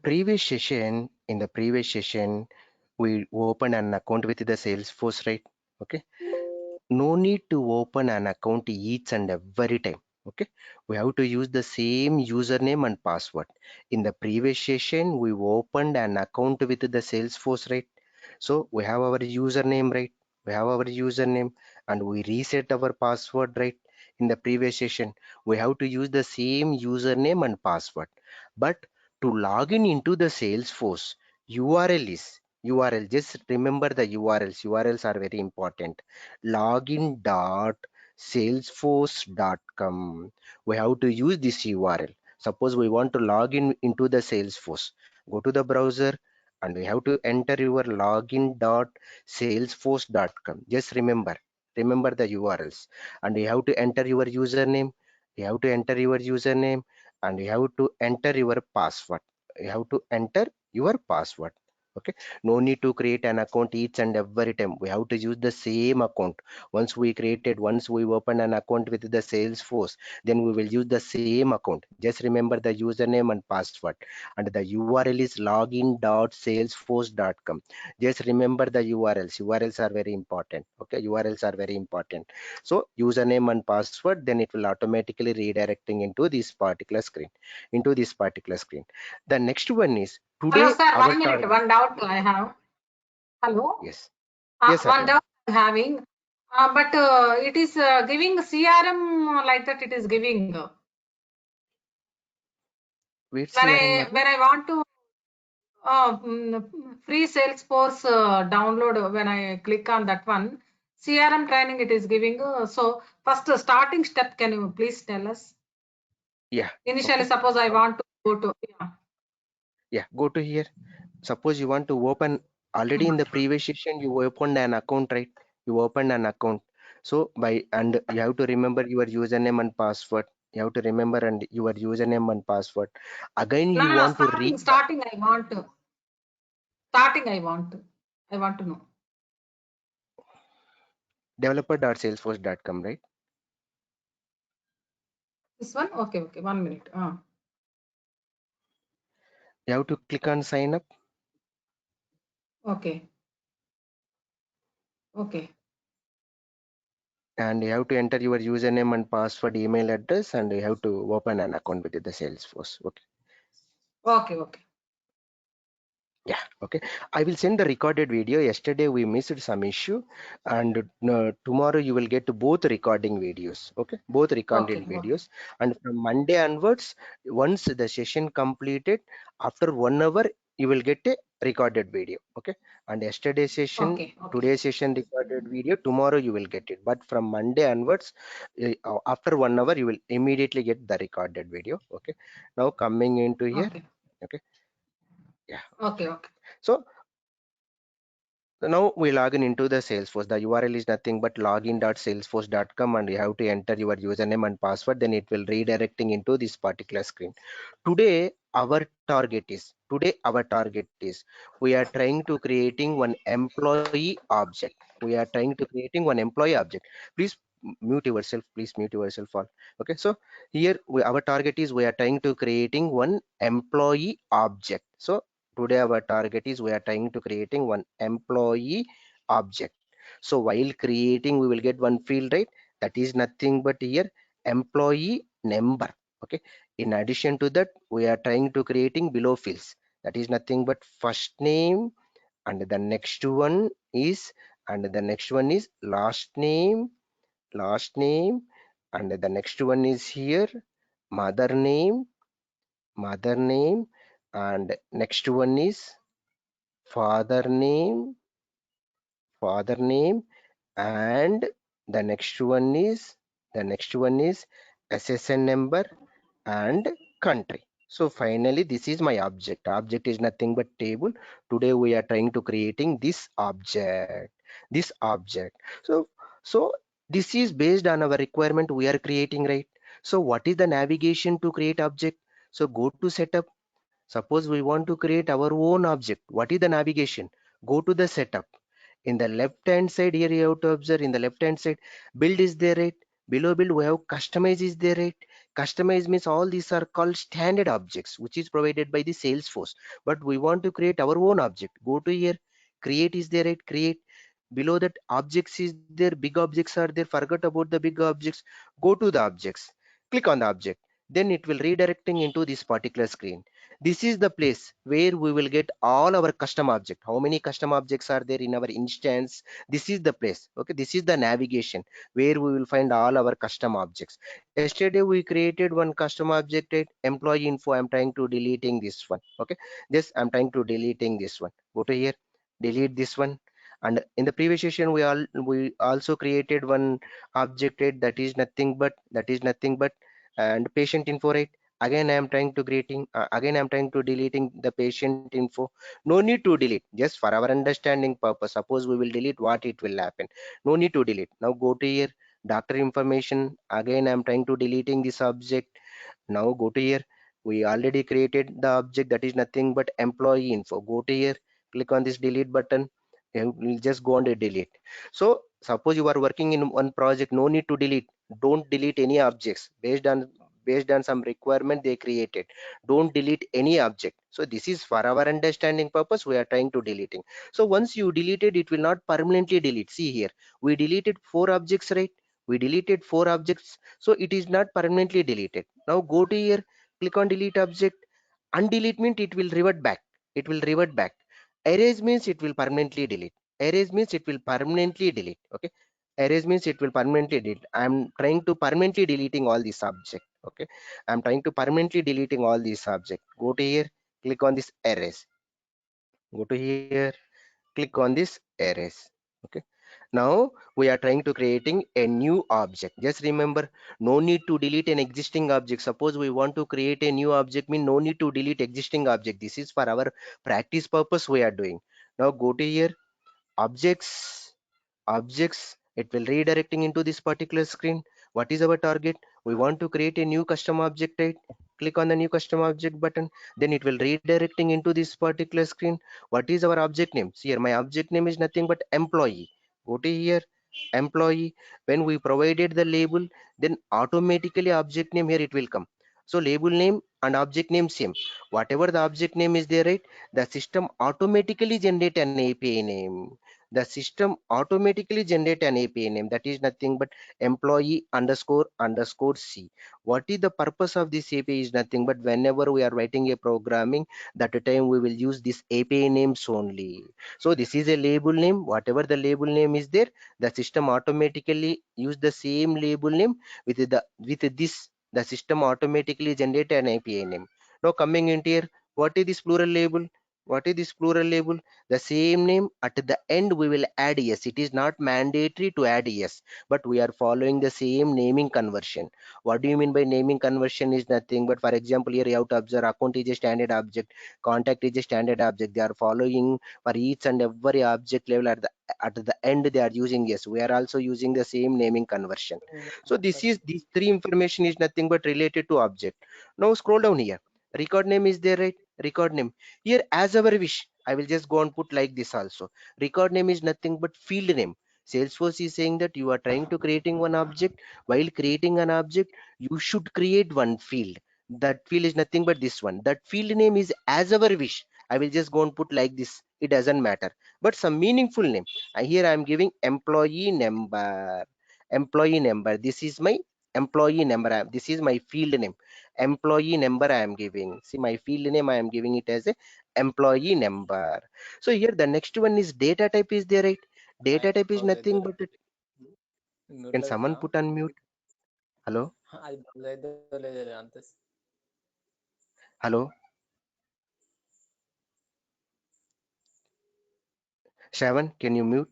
in the previous session, we opened an account with the Salesforce, right? Okay. No need to open an account each and every time. Okay. We have to use the same username and password. In the previous session, we opened an account with the Salesforce, right? So we have our username, right? We have our username and we reset our password, right? In the previous session, we have to use the same username and password. But to log in into the Salesforce, URL. Just remember the URLs. URLs are very important. Login.salesforce.com. We have to use this URL. Suppose we want to log in into the Salesforce. Go to the browser and we have to enter your login.salesforce.com. Just remember the URLs, and you have to enter your username. You have to enter your username and you have to enter your password. You have to enter your password. Okay, no need to create an account each and every time. We have to use the same account. Once we open an account with the Salesforce, then we will use the same account. Just remember the username and password, and the URL is login.salesforce.com. Just remember the URLs are very important. Okay, URLs are very important. So username and password, then it will automatically redirecting into this particular screen. The next one is Hello, today sir. our 1 minute. target. One doubt I have. Hello. Yes. Yes, One Satyam. doubt I'm having. But it is giving CRM like that. It is giving Wait, CRM. when I want to free Salesforce download. When I click on that one, CRM training it is giving. So first starting step, can you please tell us? Yeah. Initially, Okay. suppose I want to go to Go to here. Suppose you want to open, already in the previous session you opened an account, right? You opened an account. So and you have to remember your username and password. You have to remember and your username and password. Again, you no, want to read starting I want to. Starting I want to. I want to know. developer.salesforce.com, right? This one? Okay. 1 minute. You have to click on sign up. Okay. And you have to enter your username and password, email address, and you have to open an account with the Salesforce. Okay. Okay. Yeah, okay. I will send the recorded video. Yesterday we missed some issue, and tomorrow you will get both recording videos. Okay, both recorded videos. And from Monday onwards, once the session completed, after 1 hour, you will get a recorded video. Okay, and yesterday's session, today's session recorded video, tomorrow you will get it. But from Monday onwards, after 1 hour, you will immediately get the recorded video. Okay, now coming into here. Okay. Yeah. Okay. So now we log in into the Salesforce. The URL is nothing but login.salesforce.com, and you have to enter your username and password. Then it will redirecting into this particular screen. Today our target is we are trying to creating one employee object. Please mute yourself. All. Okay. So here our target is we are trying to creating one employee object. So today our target is we are trying to creating one employee object. So while creating, we will get one field, right? That is nothing but here employee number. Okay. In addition to that, we are trying to creating below fields. That is nothing but first name, and the next one is last name, and the next one is here mother name, and next one is father name, and the next one is SSN number and country. So finally, this is my object. Object is nothing but table. Today we are trying to creating this object. So this is based on our requirement we are creating, right? So what is the navigation to create object? So go to setup. Suppose we want to create our own object. What is the navigation? Go to the setup. In the left hand side, here you have to observe, in the left hand side, build is there, right? Below build we have customize is there, right? Customize means all these are called standard objects, which is provided by the Salesforce. But we want to create our own object. Go to here, create is there, right? Create. Below that objects is there, big objects are there. Forget about the big objects. Go to the objects. Click on the object. Then it will redirecting into this particular screen. This is the place where we will get all our custom object. How many custom objects are there in our instance? This is the place. Okay, this is the navigation where we will find all our custom objects. Yesterday we created one custom object at employee info. I'm trying to deleting this one. Okay, just I'm trying to deleting this one. Go to here, delete this one. And in the previous session we also created one object at that is nothing but and patient info, right? Again I am trying to deleting the patient info. No need to delete, just for our understanding purpose. Suppose we will delete, what it will happen? No need to delete. Now go to here, doctor information. Again I'm trying to deleting this object. Now go to here, we already created the object, that is nothing but employee info. Go to here, click on this delete button. You will just go on to delete. So suppose you are working in one project, no need to delete. Don't delete any objects based on some requirement they created. Don't delete any object. So this is for our understanding purpose, we are trying to deleting. So once you deleted, it will not permanently delete. See here, we deleted 4 objects, right? We deleted 4 objects, so it is not permanently deleted. Now go to here, click on delete object. Undelete means it will revert back. It will revert back. Erase means it will permanently delete. Erase means it will permanently delete. Okay, erase means it will permanently delete. I'm trying to permanently deleting all these subject. Okay, I'm trying to permanently deleting all these subject. Go to here, click on this erase. Go to here, click on this erase. Okay, now we are trying to creating a new object. Just remember, no need to delete an existing object. Suppose we want to create a new object, mean no need to delete existing object. This is for our practice purpose we are doing. Now go to here, objects, it will redirecting into this particular screen. What is our target? We want to create a new custom object, right? Click on the new custom object button. Then it will redirecting into this particular screen. What is our object name? See here, my object name is nothing but employee. Go to here, employee. When we provided the label, then automatically object name here it will come. So label name and object name same. Whatever the object name is there, right? The system automatically generate an API name. The system automatically generate an API name, that is nothing but employee underscore underscore C. What is the purpose of this API is nothing but whenever we are writing a programming, that time we will use this API names only. So this is a label name. Whatever the label name is there, the system automatically use the same label name with this. The system automatically generate an API name. Now coming into here, what is this plural label? What is this plural label? The same name, at the end we will add yes. It is not mandatory to add yes, but we are following the same naming conversion. What do you mean by naming conversion is nothing but, for example, here you have to observe account is a standard object, contact is a standard object. They are following for each and every object level. At the end they are using yes. We are also using the same naming conversion. So this is, these three information is nothing but related to object. Now scroll down here, record name is there, right? Record name here as our wish. I will just go and put like this also. Record name is nothing but field name. Salesforce is saying that you are trying to creating one object. While creating an object, you should create one field. That field is nothing but this one. That field name is as our wish. I will just go and put like this. It doesn't matter. But some meaningful name. Here I am giving employee number. Employee number. This is my employee number. This is my field name. Employee number I am giving. See, my field name I am giving it as a employee number. So here the next one is data type is there, right? Data type is nothing but can someone put on mute? Hello? Hello? Shravan, can you mute,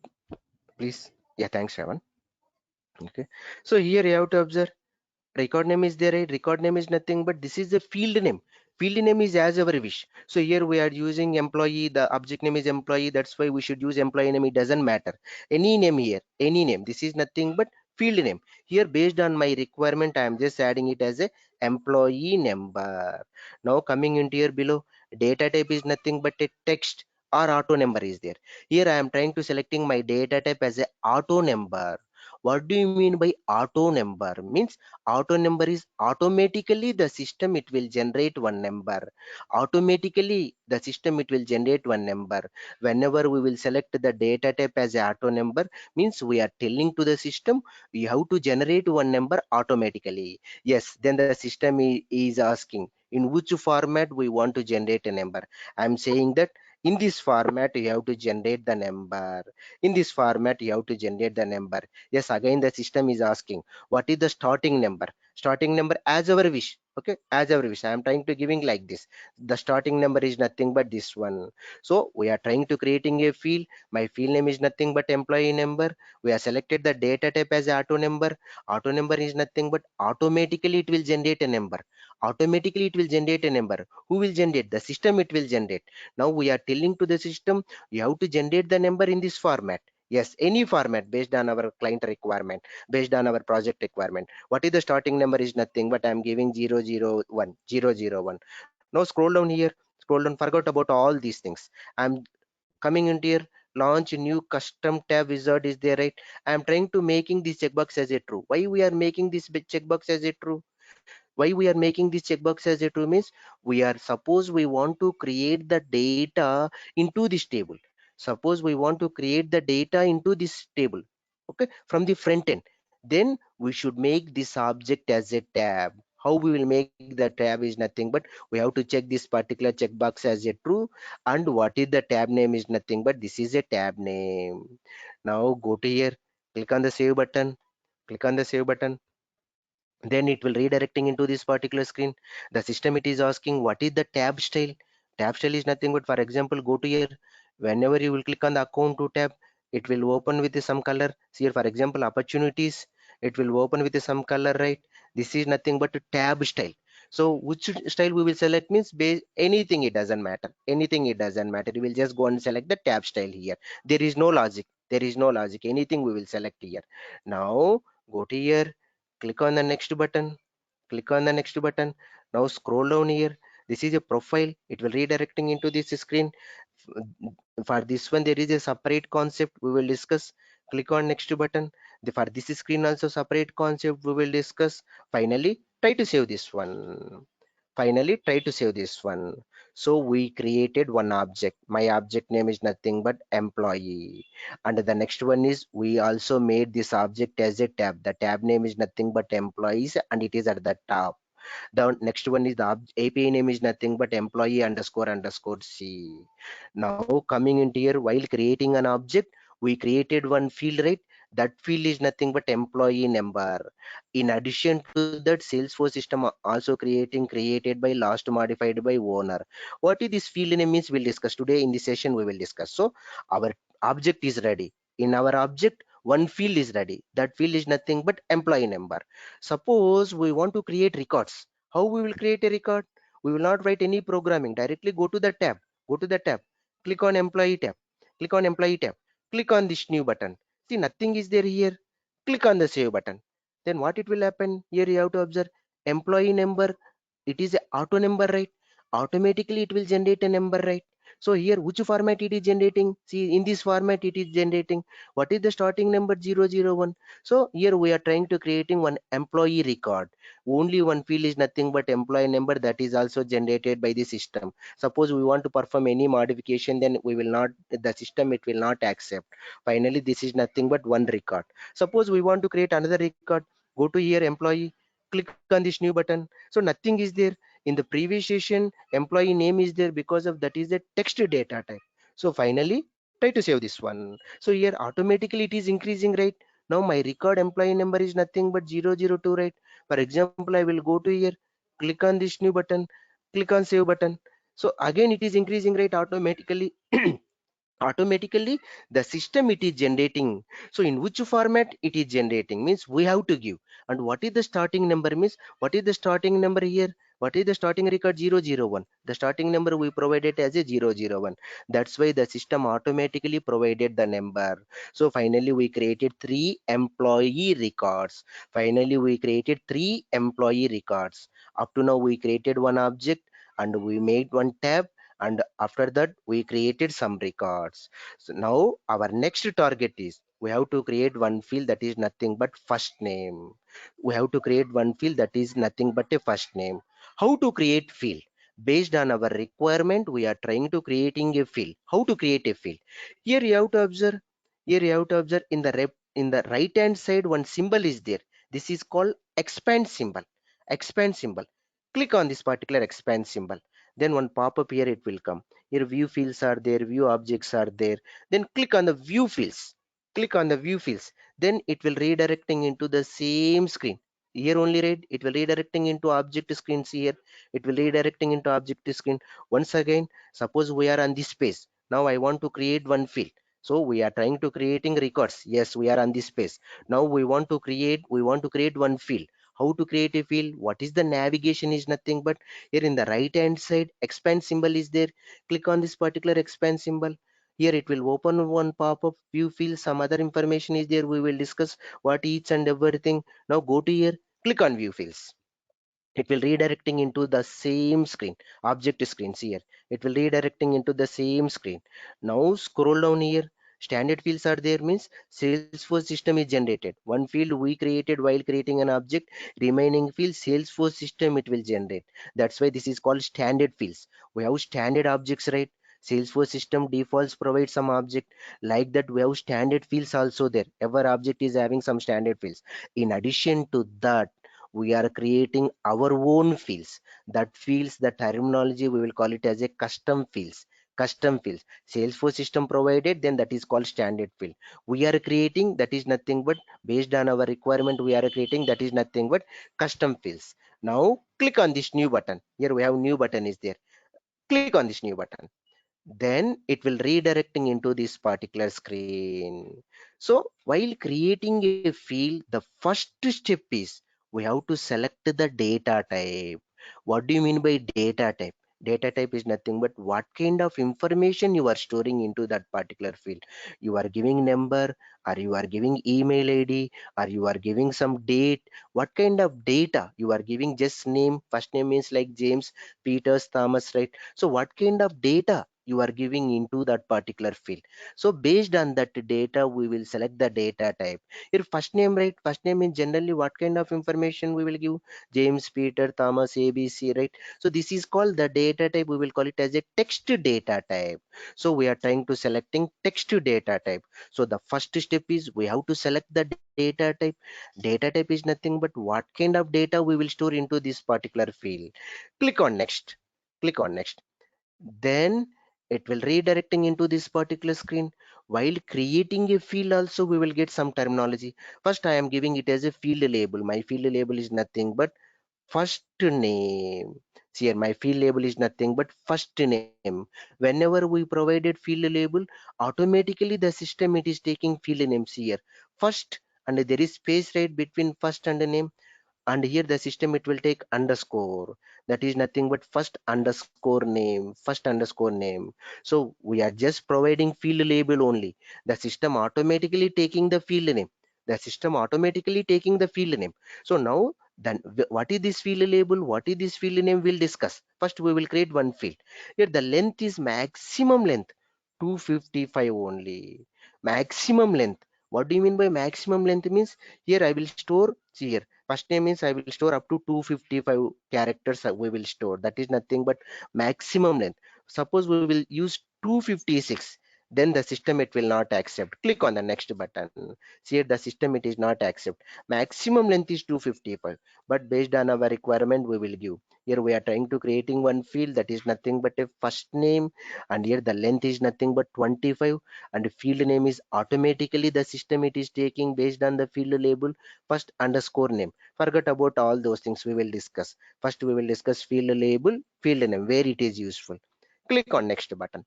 please? Yeah, thanks, Shravan. Okay. So here you have to observe record name is there, right? Record name is nothing but this is the field name. Field name is as our wish. So here we are using employee, the object name is employee, that's why we should use employee name. It doesn't matter any name here, any name. This is nothing but field name. Here based on my requirement I am just adding it as a employee number. Now coming into here below, data type is nothing but a text or auto number is there. Here I am trying to selecting my data type as a auto number. What do you mean by auto number? Means auto number is automatically the system it will generate one number. Automatically the system it will generate one number. Whenever we will select the data type as a auto number, means we are telling to the system you have to generate one number automatically. Yes, then the system is asking in which format we want to generate a number. I'm saying that in this format you have to generate the number. In this format you have to generate the number. Yes, again the system is asking what is the starting number. Starting number as our wish. Okay, as our wish. I am trying to giving like this. The starting number is nothing but this one. So we are trying to creating a field. My field name is nothing but employee number. We have selected the data type as auto number. Auto number is nothing but automatically it will generate a number. Automatically it will generate a number. Who will generate? The system it will generate. Now we are telling to the system you have to generate the number in this format. Yes, any format based on our client requirement, based on our project requirement. What is the starting number is nothing but I'm giving 001 001. Now scroll down here, scroll down, forgot about all these things. I'm coming into here, launch new custom tab wizard is there, right? I'm trying to making this checkbox as a true. Why we are making this checkbox as a true? Why we are making this checkbox as a true means we are, suppose we want to create the data into this table. Suppose we want to create the data into this table, okay, from the front end. Then we should make this object as a tab. How we will make the tab is nothing but we have to check this particular checkbox as a true, and what is the tab name is nothing but this is a tab name. Now go to here, click on the save button, click on the save button, then it will redirecting into this particular screen. The system it is asking what is the tab style. Tab style is nothing but, for example, go to here, whenever you will click on the account to tab, it will open with some color. See here, for example, opportunities, it will open with some color, right? This is nothing but a tab style. So which style we will select means base anything, it doesn't matter, anything, it doesn't matter, we will just go and select the tab style here. There is no logic, there is no logic, anything we will select here. Now go to here, click on the next button, click on the next button. Now scroll down here, this is a profile, it will redirecting into this screen. For this one there is a separate concept we will discuss. Click on next button. For this screen also separate concept we will discuss. Finally try to save this one. Finally try to save this one. So we created one object. My object name is nothing but employee, and the next one is we also made this object as a tab. The tab name is nothing but employees and it is at the top. The next one is the API name is nothing but employee underscore underscore C. Now coming into here, while creating an object, we created one field, right? That field is nothing but employee number. In addition to that, Salesforce system also created by last modified by owner. What is this field name means we'll discuss today in this session, we will discuss. So our object is ready. In our object, one field is ready. That field is nothing but employee number. Suppose we want to create records. How we will create a record? We will not write any programming. Directly go to the tab. Go to the tab. Click on employee tab. Click on employee tab. Click on this new button. See, nothing is there here. Click on the save button. Then what it will happen? Here you have to observe employee number. It is a auto number, right? Automatically it will generate a number, right? So here which format it is generating? See, in this format it is generating. What is the starting number? 001. So here we are trying to creating one employee record. Only one field is nothing but employee number, that is also generated by the system. Suppose we want to perform any modification, then we will not, the system it will not accept. Finally this is nothing but one record. Suppose we want to create another record, go to here employee, click on this new button. So nothing is there. In the previous session employee name is there, because of that is a text data type. So finally try to save this one. So here automatically it is increasing, right? Now my record employee number is nothing but 002, right? For example, I will go to here, click on this new button, click on save button. So again it is increasing, right? Automatically. Automatically the system it is generating. So in which format it is generating means we have to give. And what is the starting number means, what is the starting number here? What is the starting record? 001. The starting number we provided as a 001. That's why the system automatically provided the number. So finally we created three employee records. Finally we created three employee records. Up to now we created one object and we made one tab, and after that we created some records. So now our next target is We have to create one field that is nothing but first name. We have to create one field that is nothing but a first name. How to create field? Based on our requirement, we are trying to creating a field. How to create a field? Here you have to observe. Here you have to observe in the right hand side one symbol is there. This is called expand symbol. Expand symbol. Click on this particular expand symbol. Then one pop-up here it will come. Here view fields are there, view objects are there. Then click on the view fields. Click on the view fields. Then it will redirecting into the same screen. Here only, right? It will redirecting into object screens here. It will redirecting into object screen. Once again, suppose we are on this page. Now I want to create one field. So we are trying to creating records. Yes, we are on this page. Now we want to create one field. How to create a field? What is the navigation is nothing but here in the right hand side expand symbol is there. Click on this particular expand symbol. Here it will open one pop-up view field. Some other information is there. We will discuss what each and everything. Now go to here. Click on view fields. It will redirecting into the same screen, object screens here. It will redirecting into the same screen. Now scroll down here. Standard fields are there means Salesforce system is generated. One field we created while creating an object, remaining field Salesforce system it will generate. That's why this is called standard fields. We have standard objects, right? Salesforce system defaults provide some object like that. We have standard fields also there. Every object is having some standard fields. In addition to that, we are creating our own fields. That fields, the terminology we will call it as a custom fields. Custom fields Salesforce system provided, then that is called standard field. We are creating that is nothing but based on our requirement. We are creating that is nothing but custom fields. Now click on this new button. Here we have new button is there. Click on this new button. Then it will redirecting into this particular screen. So while creating a field, the first step is we have to select the data type. What do you mean by data type? Data type is nothing but what kind of information you are storing into that particular field. You are giving number, or you are giving email ID, or you are giving some date. What kind of data you are giving? Just name. First name means like James, Peters, Thomas, right? So what kind of data you are giving into that particular field? So based on that data, we will select the data type. Your first name, right? First name is generally what kind of information we will give? James, Peter, Thomas, ABC, right? So this is called the data type. We will call it as a text data type. So we are trying to selecting text data type. So the first step is we have to select the data type. Data type is nothing but what kind of data we will store into this particular field. Click on next. Click on next. Then it will redirecting into this particular screen. While creating a field also we will get some terminology. First I am giving it as a field label. My field label is nothing but first name. See here, my field label is nothing but first name. Whenever we provided field label, automatically the system it is taking field names here first, and there is space right between first and the name. And here the system it will take underscore, that is nothing but first underscore name. So we are just providing field label only. The system automatically taking the field name. The system automatically taking the field name. So now then what is this field label, what is this field name, we'll discuss. First we will create one field. Here the length is maximum length 255 only. Maximum length. What do you mean by maximum length? Means here I will store, see here, first name means I will store up to 255 characters. We will store, that is nothing but maximum length. Suppose we will use 256, then the system it will not accept. Click on the next button. See here, the system it is not accept. Maximum length is 255, but based on our requirement we will give. Here we are trying to creating one field that is nothing but a first name, and here the length is nothing but 25, and the field name is automatically the system it is taking based on the field label first underscore name. Forget about all those things, we will discuss. First we will discuss field label, field name, where it is useful. Click on next button.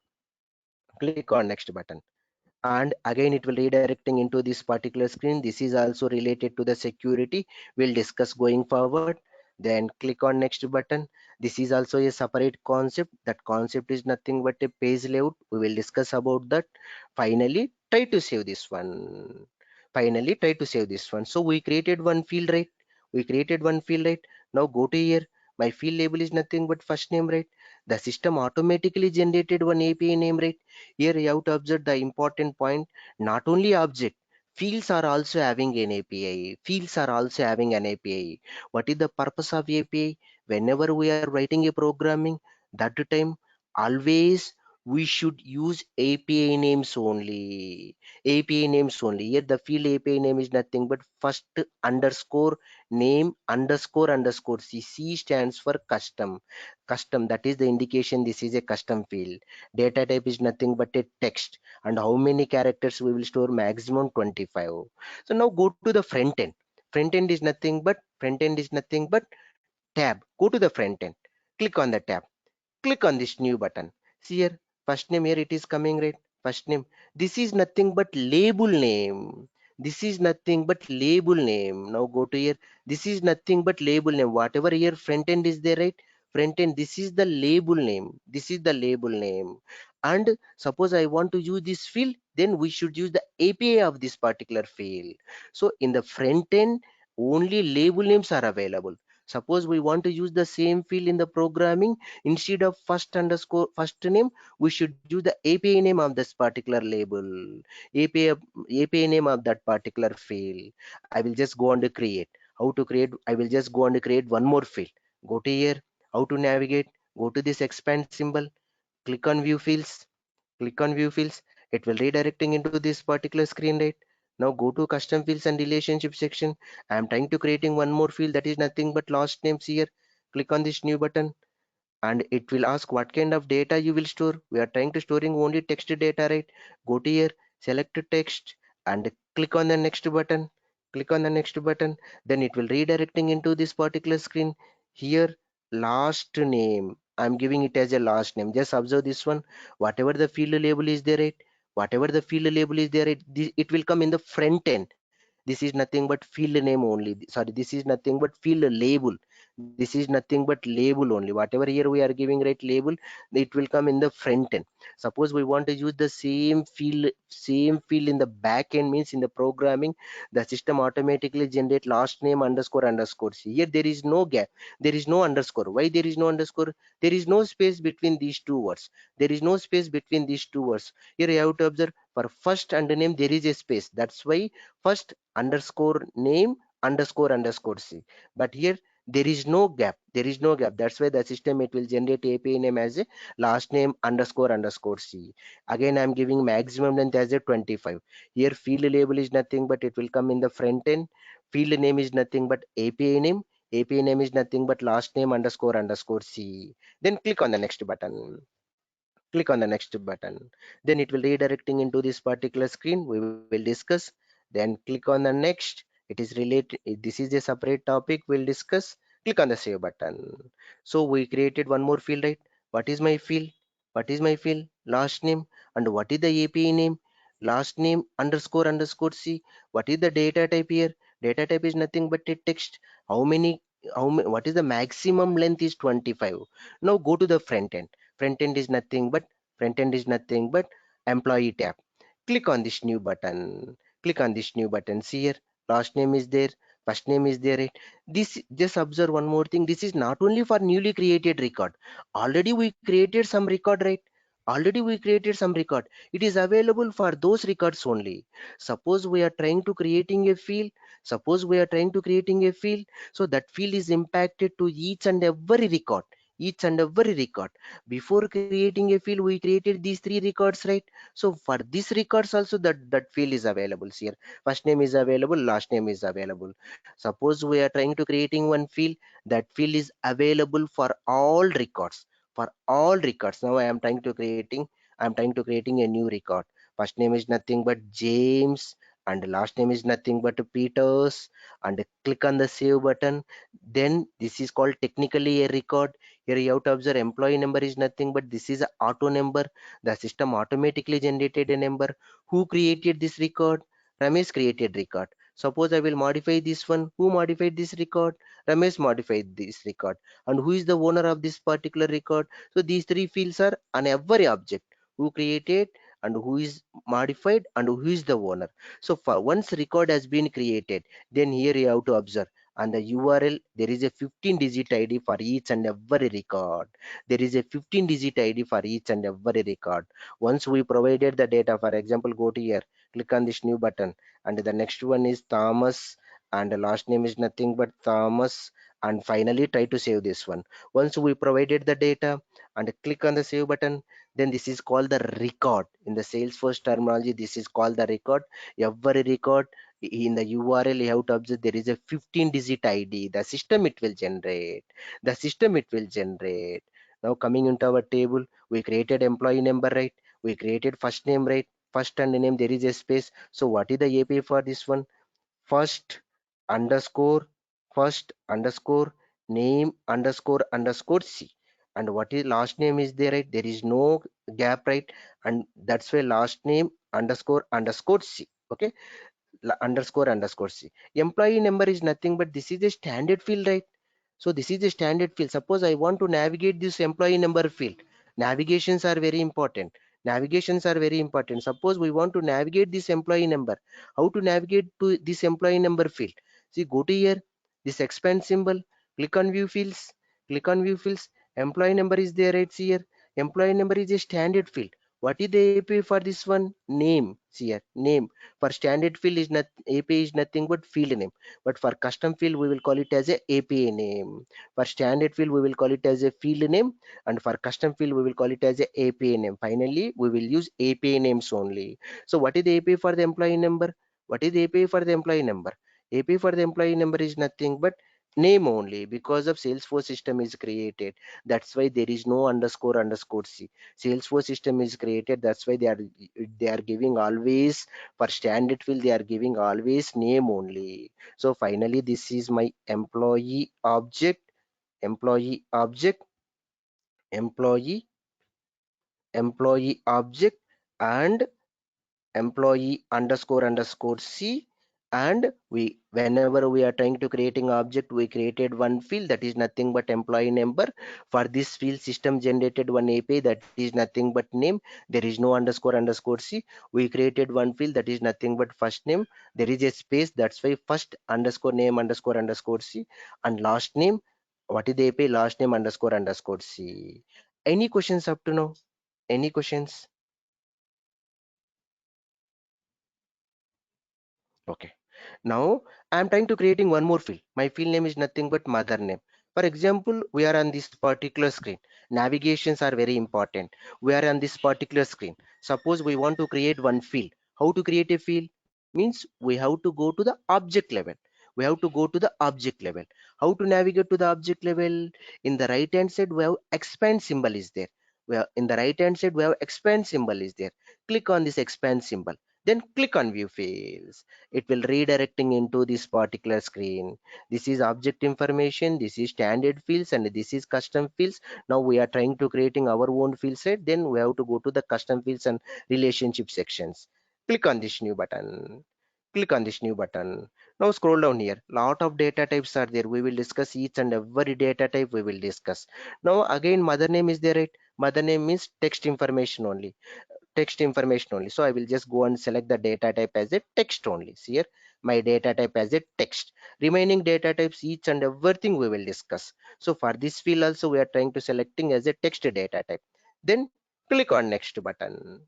Click on next button. And again it will redirecting into this particular screen. This is also related to the security, we'll discuss going forward. Then click on next button. This is also a separate concept. That concept is nothing but a page layout, we will discuss about that. Finally try to save this one. Finally try to save this one. So we created one field, right? We created one field, right? Now go to here. My field label is nothing but first name, right? The system automatically generated one API name, right? Here you have to observe the important point. Not only object, Fields are also having an API. Fields are also having an API. What is the purpose of API? Whenever we are writing a programming, that time always we should use API names only. API names only. Here the field API name is nothing but first underscore name underscore underscore C. C stands for custom. Custom, that is the indication this is a custom field. Data type is nothing but a text, and how many characters we will store, maximum 25. So now go to the front end. Front end is nothing but tab. Go to the front end, click on the tab, click on this new button. See here, first name, here it is coming, right? First name, this is nothing but label name. This is nothing but label name. Now go to here, this is nothing but label name. Whatever here front end is there, right? Front end, this is the label name. This is the label name. And suppose I want to use this field, then we should use the API of this particular field. So in the front end, only label names are available. Suppose we want to use the same field in the programming, instead of first underscore first name, we should use the API name of this particular label. API name of that particular field. I will just go and create. How to create? I will just go and create one more field. Go to here. How to navigate? Go to this expand symbol. Click on view fields. Click on view fields. It will redirecting into this particular screen, right? Now go to custom fields and relationship section. I am trying to creating one more field, that is nothing but last names here. Click on this new button, and it will ask what kind of data you will store. We are trying to storing only text data, right? Go to here, select text, and click on the next button. Click on the next button. Then it will redirecting into this particular screen. Here, last name, I'm giving it as a last name. Just observe this one. Whatever the field label is there, right? Whatever the field label is there, it will come in the front end. This is nothing but field name only. Sorry, this is nothing but field label. This is nothing but label only. Whatever here we are giving, right, label, it will come in the front end. Suppose we want to use the same field in the back end, means in the programming, the system automatically generate last name underscore underscore C. Here there is no gap, there is no underscore. Why there is no underscore? There is no space between these two words. There is no space between these two words. Here you have to observe, for first and name there is a space. That's why first underscore name underscore underscore C. But here there is no gap. There is no gap. That's why the system, it will generate API name as a last name underscore underscore C. Again, I'm giving maximum length as a 25. Here field label is nothing but it will come in the front end. Field name is nothing but API name. API name is nothing but last name underscore underscore C. Then click on the next button. Click on the next button. Then it will redirecting into this particular screen. We will discuss. Then click on the next. It is related, this is a separate topic we'll discuss. Click on the save button. So we created one more field, right? What is my field? What is my field? Last name. And what is the API name? Last name underscore underscore C. What is the data type here? Data type is nothing but a text. How many, what is the maximum length is 25. Now go to the front end. Front end is nothing but employee tab. Click on this new button. Click on this new button. See here, last name is there, first name is there, right? This, just observe one more thing. This is not only for newly created record. Already we created some record, right? Already we created some record. It is available for those records only. Suppose we are trying to creating a field. Suppose we are trying to creating a field. So that field is impacted to each and every record. Each and every record. Before creating a field, we created these three records, right? So for these records also, that field is available here. First name is available, last name is available. Suppose we are trying to creating one field, that field is available for all records. For all records. Now I'm trying to creating a new record. First name is nothing but James, and last name is nothing but Peters, and click on the save button. Then this is called technically a record. Here you have to observe, employee number is nothing but this is a auto number. The system automatically generated a number. Who created this record? Ramesh created record. Suppose I will modify this one. Who modified this record? Ramesh modified this record. And who is the owner of this particular record? So these three fields are on every object. Who created, and who is modified, and who is the owner. So for once record has been created, then here you have to observe, and the URL, there is a 15 digit ID for each and every record. There is a 15 digit ID for each and every record. Once we provided the data, for example, go to here, Click on this new button, and the next one is Thomas, and the last name is nothing but Thomas, and finally try to save this one. Once we provided the data and click on the save button, then this is called the record. In the Salesforce terminology, this is called the record. Every record in the URL you have to observe there is a 15-digit ID. The system it will generate. The system it will generate. Now coming into our table, we created employee number, right? We created first name, right? First and name there is a space. So what is the API for this one? First underscore first underscore name underscore C, and what is last name is there, right? There is no gap, right? And that's why last name underscore C. Okay, underscore C. Employee number is nothing but this is a standard field, right? So this is a standard field. Suppose I want to navigate this employee number field. Navigations are very important. Navigations are very important. Suppose we want to navigate this employee number. How to navigate to this employee number field? See, go to here, this expand symbol, click on view fields, click on view fields. Employee number is there, right? See here. Employee number is a standard field. What is the API for this one? Name. See here, name. For standard field is not API is nothing but field name, but for custom field we will call it as a API name. For standard field we will call it as a field name, and for custom field we will call it as a API name. Finally we will use API names only. So what is the API for the employee number? What is the API for the employee number? API for the employee number is nothing but name only, because of Salesforce system is created. That's why there is no underscore C. Salesforce system is created, that's why they are giving always, for standard field they are giving always name only. So finally this is my employee object, employee employee object, and employee underscore C. And we, whenever we are trying to creating object, we created one field that is nothing but employee number. For this field system generated one API that is nothing but name. There is no underscore C. We created one field that is nothing but first name. There is a space, that's why first underscore name underscore C, and last name, what is the API? Last name underscore C. Any questions up to now? Any questions? Okay. Now I'm trying to creating one more field. My field name is nothing but mother name. For example, we are on this particular screen. Navigations are very important. We are on this particular screen. Suppose we want to create one field. How to create a field? Means we have to go to the object level. We have to go to the object level. How to navigate to the object level? In the right hand side, we have expand symbol is there. In the right hand side, we have expand symbol is there. Click on this expand symbol. Then click on view fields. It will redirecting into this particular screen. This is object information, this is standard fields, and this is custom fields. Now we are trying to creating our own field set, then we have to go to the custom fields and relationship sections. Click on this new button. Click on this new button. Now scroll down here. Lot of data types are there. We will discuss each and every data type we will discuss. Now again mother name is there, right? Mother name means text information only. Text information only. So I will just go and select the data type as a text only. See here, my data type as a text. Remaining data types, each and everything we will discuss. So for this field also we are trying to selecting as a text data type. Then click on next button.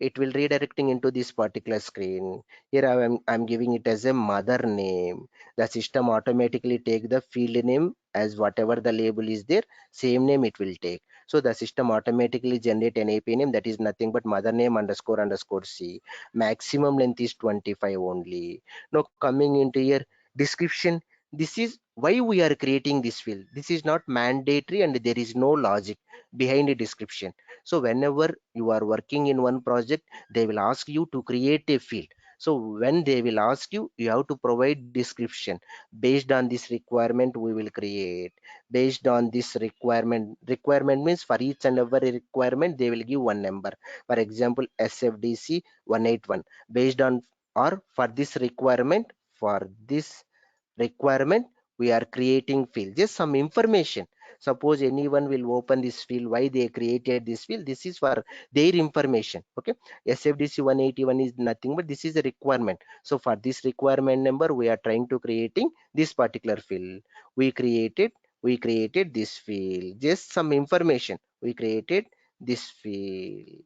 It will redirecting into this particular screen. Here I'm giving it as a mother name. The system automatically take the field name as whatever the label is there, same name it will take. So the system automatically generate an API name that is nothing but mother name underscore C. Maximum length is 25 only. Now coming into here, description. This is why we are creating this field. This is not mandatory and there is no logic behind the description. So whenever you are working in one project, they will ask you to create a field. So when they will ask you, you have to provide description. Based on this requirement we will create. Based on this requirement means for each and every requirement they will give one number. For example, SFDC 181. Based on, or for this requirement we are creating field, just some information. Suppose anyone will open this field, why they created this field, this is for their information. Okay, SFDC 181 is nothing but this is a requirement. So for this requirement number we are trying to creating this particular field. We created this field, just some information. We created this field.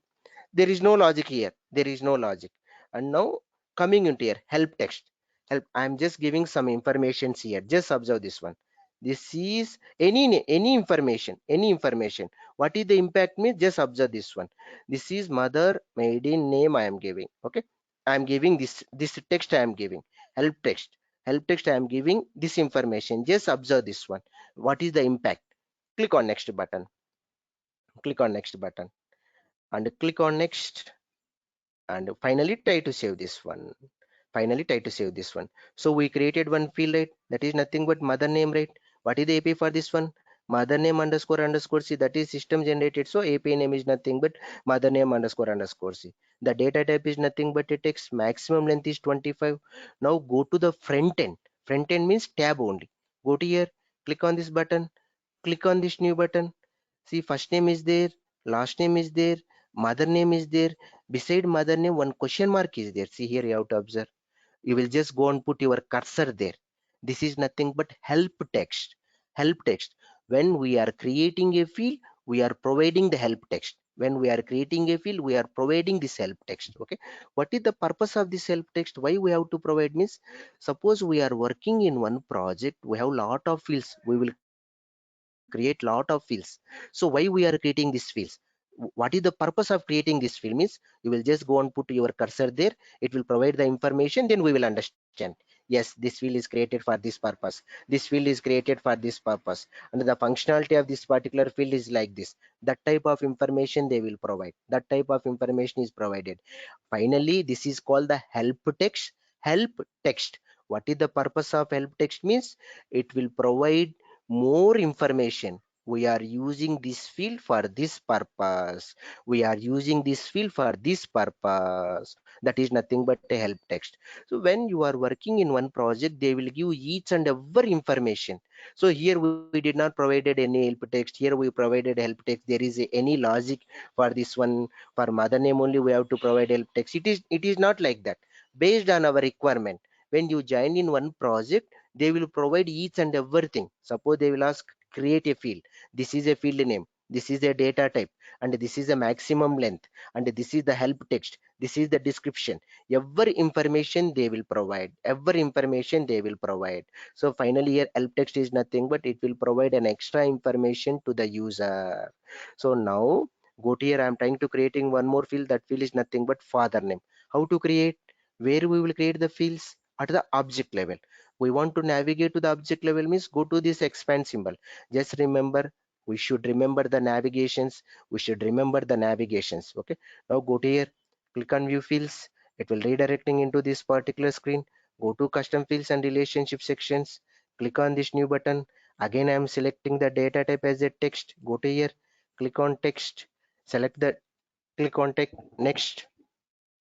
There is no logic here, there is no logic. And now coming into here, help text. Help. I'm just giving some information here. Just observe this one. This is any information, any information. What is the impact means? Just observe this one. This is mother maiden name I am giving. Okay. I am giving this text I am giving. Help text. Help text I am giving this information. Just observe this one. What is the impact? Click on next button. Click on next button and click on next, and finally try to save this one. Finally try to save this one. So we created one field, right? That is nothing but mother name, right? What is the API for this one? Mother name underscore underscore c, that is system generated, so API name is nothing but mother name underscore underscore c. The data type is nothing but a text. Maximum length is 25. Now go to the front end. Front end means tab only. Go to here, click on this button, click on this new button. See, first name is there, last name is there, mother name is there. Beside mother name, one question mark is there. See here, you have to observe. You will just go and put your cursor there. This is nothing but help text. Help text. When we are creating a field, we are providing the help text. When we are creating a field, we are providing this help text. Okay. What is the purpose of this help text? Why we have to provide means, suppose we are working in one project, we have lot of fields. We will create lot of fields. So why we are creating these fields? What is the purpose of creating this field means, you will just go and put your cursor there. It will provide the information, then we will understand. Yes, this field is created for this purpose. This field is created for this purpose, and the functionality of this particular field is like this. That type of information they will provide. That type of information is provided. Finally, this is called the help text. Help text. What is the purpose of help text means, it will provide more information. We are using this field for this purpose. We are using this field for this purpose. That is nothing but a help text. So when you are working in one project, they will give each and every information. So here we did not provided any help text. Here we provided help text. There is any logic for this one. For mother name only we have to provide help text. It is not like that. Based on our requirement, when you join in one project, they will provide each and everything. Suppose they will ask, create a field. This is a field name, this is a data type, and this is a maximum length, and this is the help text, this is the description. Every information they will provide. Every information they will provide. So finally here help text is nothing but it will provide an extra information to the user. So now go to here, I'm trying to creating one more field. That field is nothing but father name. How to create? Where we will create the fields? At the object level. We want to navigate to the object level means go to this expand symbol. Just remember, we should remember the navigations. We should remember the navigations. Okay. Now go to here, click on view fields. It will redirecting into this particular screen. Go to custom fields and relationship sections. Click on this new button. Again, I am selecting the data type as a text. Go to here, click on text, select the, click on text, next,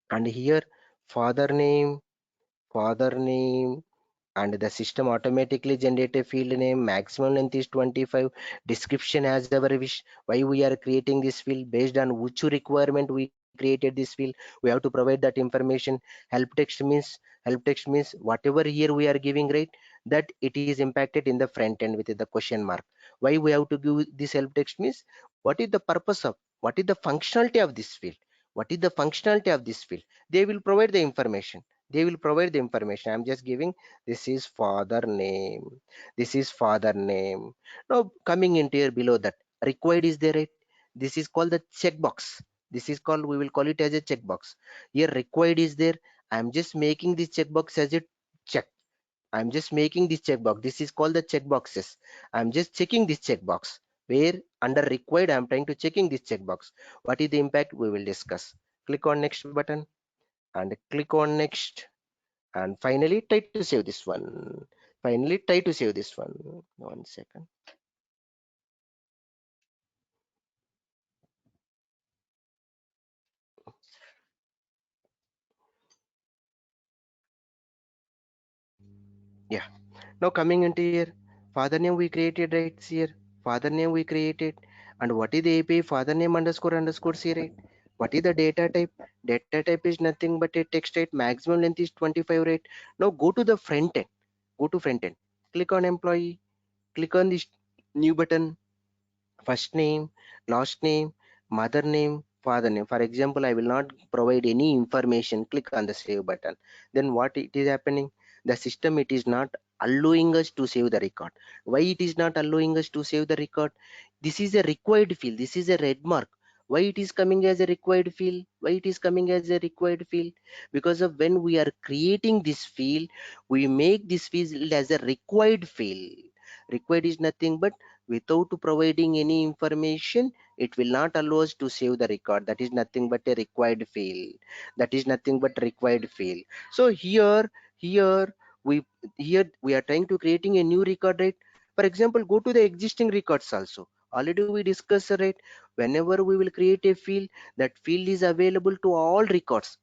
and here father name, and the system automatically generate a field name. Maximum length is 25. Description as our wish. Why we are creating this field? Based on which requirement we created this field, we have to provide that information. Help text means whatever here we are giving, right, that it is impacted in the front end with the question mark. Why we have to give this help text means, what is the purpose of, what is the functionality of this field? What is the functionality of this field? They will provide the information. They will provide the information. I'm just giving, this is father name, this is father name. Now coming into here, below that required is there, right? This is called the checkbox. This is called, we will call it as a checkbox. Here required is there. I'm just making this checkbox as a check. I'm just making this checkbox. This is called the checkboxes. I'm just checking this checkbox. Where under required, I'm trying to checking this checkbox. What is the impact? We will discuss. Click on next button and click on next, and finally try to save this one. Finally try to save this one. 1 second. Yeah. Now coming into here, father name we created, right? Here father name we created, and what is the API? Father name underscore underscore c, right? What is the data type? Data type is nothing but a text, right? Maximum length is 25, right? Now go to the front end. Go to front end, click on employee, click on this new button. First name, last name, mother name, father name. For example, I will not provide any information, click on the save button. Then what it is happening? The system, it is not allowing us to save the record. Why it is not allowing us to save the record? This is a required field. This is a red mark. Why it is coming as a required field? Why it is coming as a required field? Because of when we are creating this field, we make this field as a required field. Required is nothing but without providing any information, it will not allow us to save the record. That is nothing but a required field. That is nothing but required field. So here we here we are trying to creating a new record, right? For example, go to the existing records also. Already we discussed, right? Whenever we will create a field, that field is available to all records,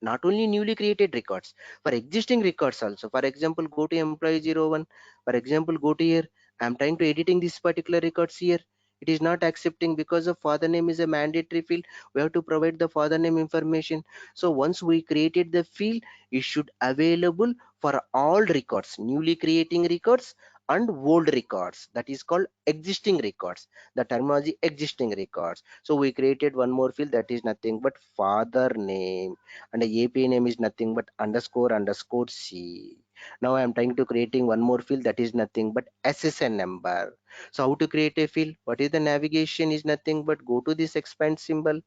not only newly created records, for existing records also. For example, go to employee 01. For example, go to here. I'm trying to editing this particular records here. It is not accepting because of father name is a mandatory field. We have to provide the father name information. So once we created the field, it should available for all records, newly creating records and old records. That is called existing records. The terminology existing records. So we created one more field, that is nothing but father name, and the API name is nothing but underscore C. Now I am trying to creating one more field, that is nothing but SSN number. So how to create a field? What is the navigation? Is nothing but go to this expand symbol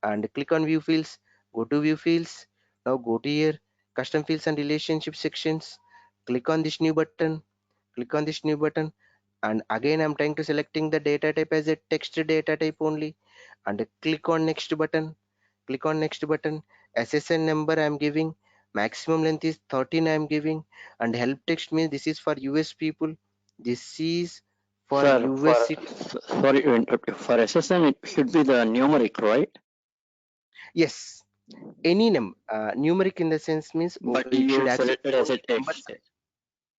and click on view fields. Go to view fields. Now go to here custom fields and relationship sections. Click on this new button. Click on this new button, and again I'm trying to selecting the data type as a text data type only, and click on next button. Click on next button. SSN number I'm giving, maximum length is 13 I'm giving, and help text means this is for US people, this is for Sir, US. sorry to interrupt you. For SSN, it should be the numeric, right? Yes, any numeric in the sense means But it should you accept selected as a only numbers. text.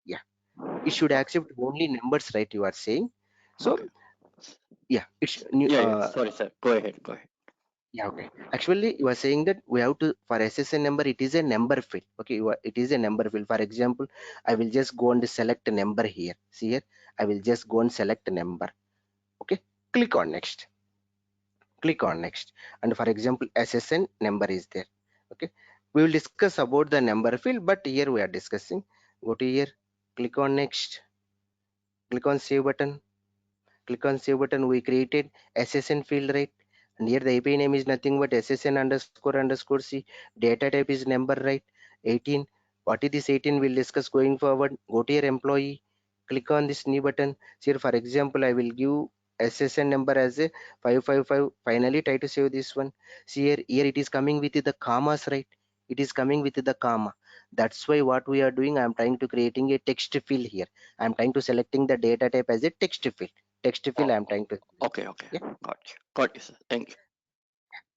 Yeah, it should accept only numbers, right? You are saying. So Okay. yeah, it's Yeah. Sorry, sir. Go ahead. Go ahead. yeah, okay. Actually, you are saying that we have to, for SSN number, it is a number field. Okay, it is a number field. For example, I will just go and select a number here. See here, I will just go and select a number. Okay, click on next. Click on next. And for example, SSN number is there. Okay, we will discuss about the number field, but here we are discussing. Go to here, click on next. Click on save button. Click on save button. We created SSN field, right? And here the API name is nothing but SSN underscore C. Data type is number, right? 18. What is this 18? We'll discuss going forward. Go to your employee. Click on this new button. Here, for example, I will give SSN number as a 555. Finally, try to save this one. See here it is coming with the commas, right? It is coming with the comma. That's why what we are doing, I'm trying to creating a text field here. I'm trying to selecting the data type as a text field. Text field I'm trying to. Okay. Yeah. Got you, sir. Thank you.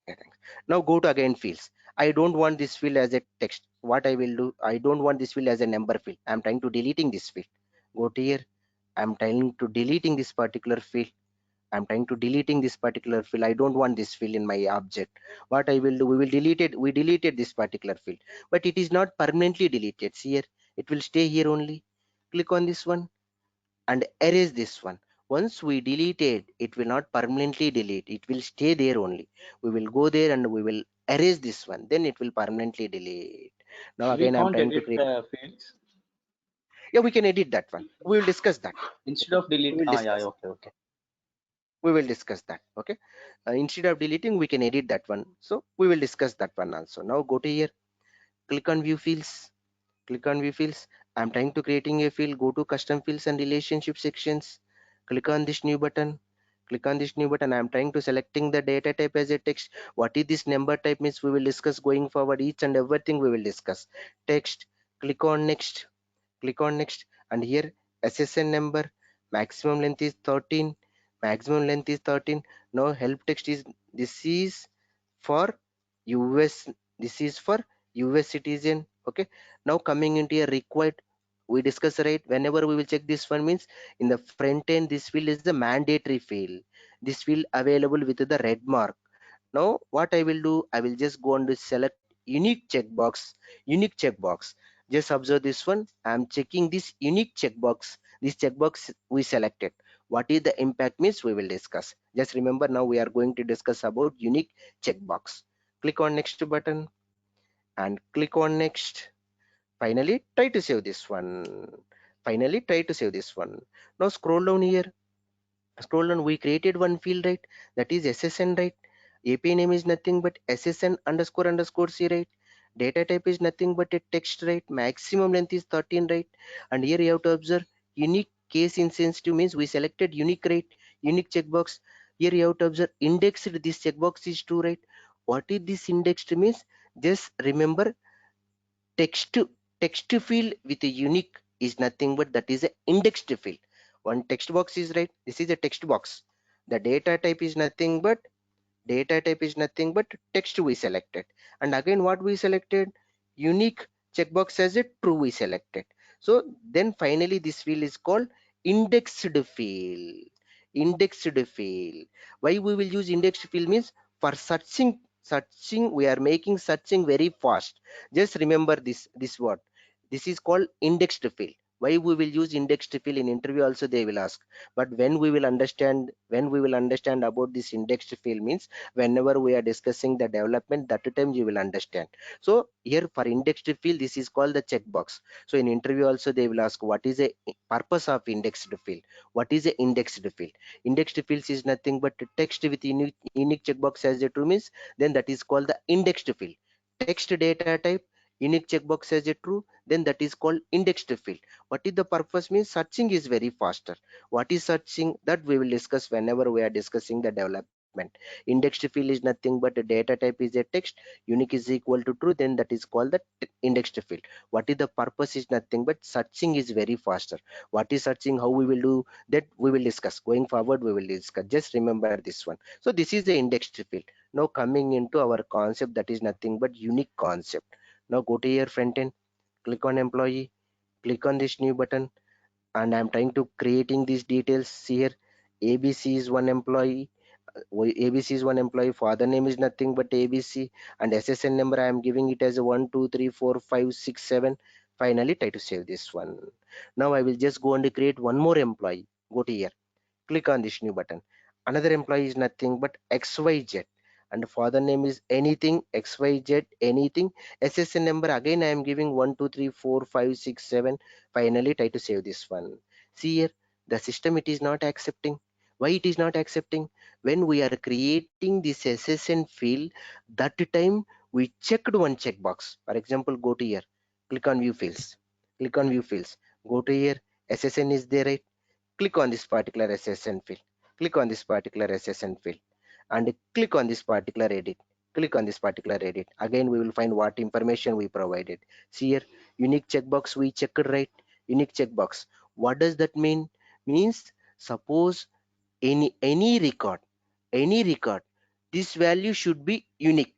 Yeah, thanks. Now go to again fields. I don't want this field as a text. What I will do, I don't want this field as a number field. I'm trying to deleting this field. Go to here. I'm trying to deleting this particular field. I'm trying to deleting this particular field. I don't want this field in my object. What I will do, we will delete it. We deleted this particular field, but it is not permanently deleted. See here, it will stay here only. Click on this one and erase this one. Once we delete it, it will not permanently delete, it will stay there only. We will go there and we will erase this one, then it will permanently delete. Now We again I'm can't trying to edit create. the fields Yeah, we can edit that one. We will discuss that. instead Okay, of delete. we will Yeah, discuss. okay, okay. We will discuss that. Okay, instead of deleting, we can edit that one, so we will discuss that one also. Now go to here, click on view fields. Click on view fields. I'm trying to creating a field. Go to custom fields and relationship sections. Click on this new button. Click on this new button. I'm trying to selecting the data type as a text. What is this number type means we will discuss going forward. Each and everything we will discuss. Text. Click on next. Click on next. And here SSN number. Maximum length is 13. Maximum length is 13. Now help text is, this is for US. This is for US citizen. Okay, now coming into a required, we discuss, right? Whenever we will check this one means in the front end, this field is the mandatory field. This field available with the red mark. Now what I will do, I will just go on to select unique checkbox. Unique checkbox, just observe this one. I'm checking this unique checkbox. This checkbox we selected. What is the impact means we will discuss. Just remember, now we are going to discuss about unique checkbox. Click on next button and click on next. Finally try to save this one. Finally try to save this one. Now scroll down here. Scroll down. We created one field, right? That is SSN, right? API name is nothing but SSN underscore underscore C, right? Data type is nothing but a text, right? Maximum length is 13, right? And here you have to observe unique case insensitive means we selected unique, right? Unique checkbox. Here you have to observe indexed. This checkbox is true, right? What is this indexed means? Just remember, text text field with a unique is nothing but that is a indexed field. One text box is right. This is a text box. The data type is nothing but text we selected. And again, what we selected? Unique checkbox as a true we selected. So then finally this field is called indexed field. Indexed field. Why we will use indexed field means for searching we are making searching very fast. Just remember this word. This is called indexed field. Why we will use indexed field in interview also they will ask. But when we will understand about this indexed field means whenever we are discussing the development, that time you will understand. So here for indexed field, this is called the checkbox. So in interview also they will ask what is the purpose of indexed field. What is the indexed field? Indexed fields is nothing but text with unique checkbox as a true means, then that is called the indexed field. Text data type unique checkbox as a true, then that is called indexed field. What is the purpose means? Searching is very faster. What is searching? That we will discuss whenever we are discussing the development. Indexed field is nothing but a data type is a text, unique is equal to true, then that is called the indexed field. What is the purpose is nothing but searching is very faster. What is searching, how we will do that we will discuss going forward, we will discuss. Just remember this one. So this is the indexed field. Now coming into our concept, that is nothing but unique concept. Now go to your front end, click on employee, click on this new button, and I'm trying to creating these details here. ABC is one employee. ABC is one employee. Father name is nothing but ABC, and SSN number I am giving it as 1 2 3 4 5 6 7. Finally, try to save this one. Now I will just go and create one more employee. Go to here, click on this new button. Another employee is nothing but XYZ, and father name is anything XYZ anything. SSN number again I am giving 1 2 3 4 5 6 7. Finally try to save this one. See here, the system it is not accepting. Why it is not accepting? When we are creating this SSN field, that time we checked one checkbox. For example, go to here, click on view fields, click on view fields, go to here, SSN is there, right? Click on this particular SSN field, click on this particular SSN field, and click on this particular edit, click on this particular edit. Again we will find what information we provided. See here, unique checkbox we checked, right? Unique checkbox, what does that mean? Means suppose any record, this value should be unique.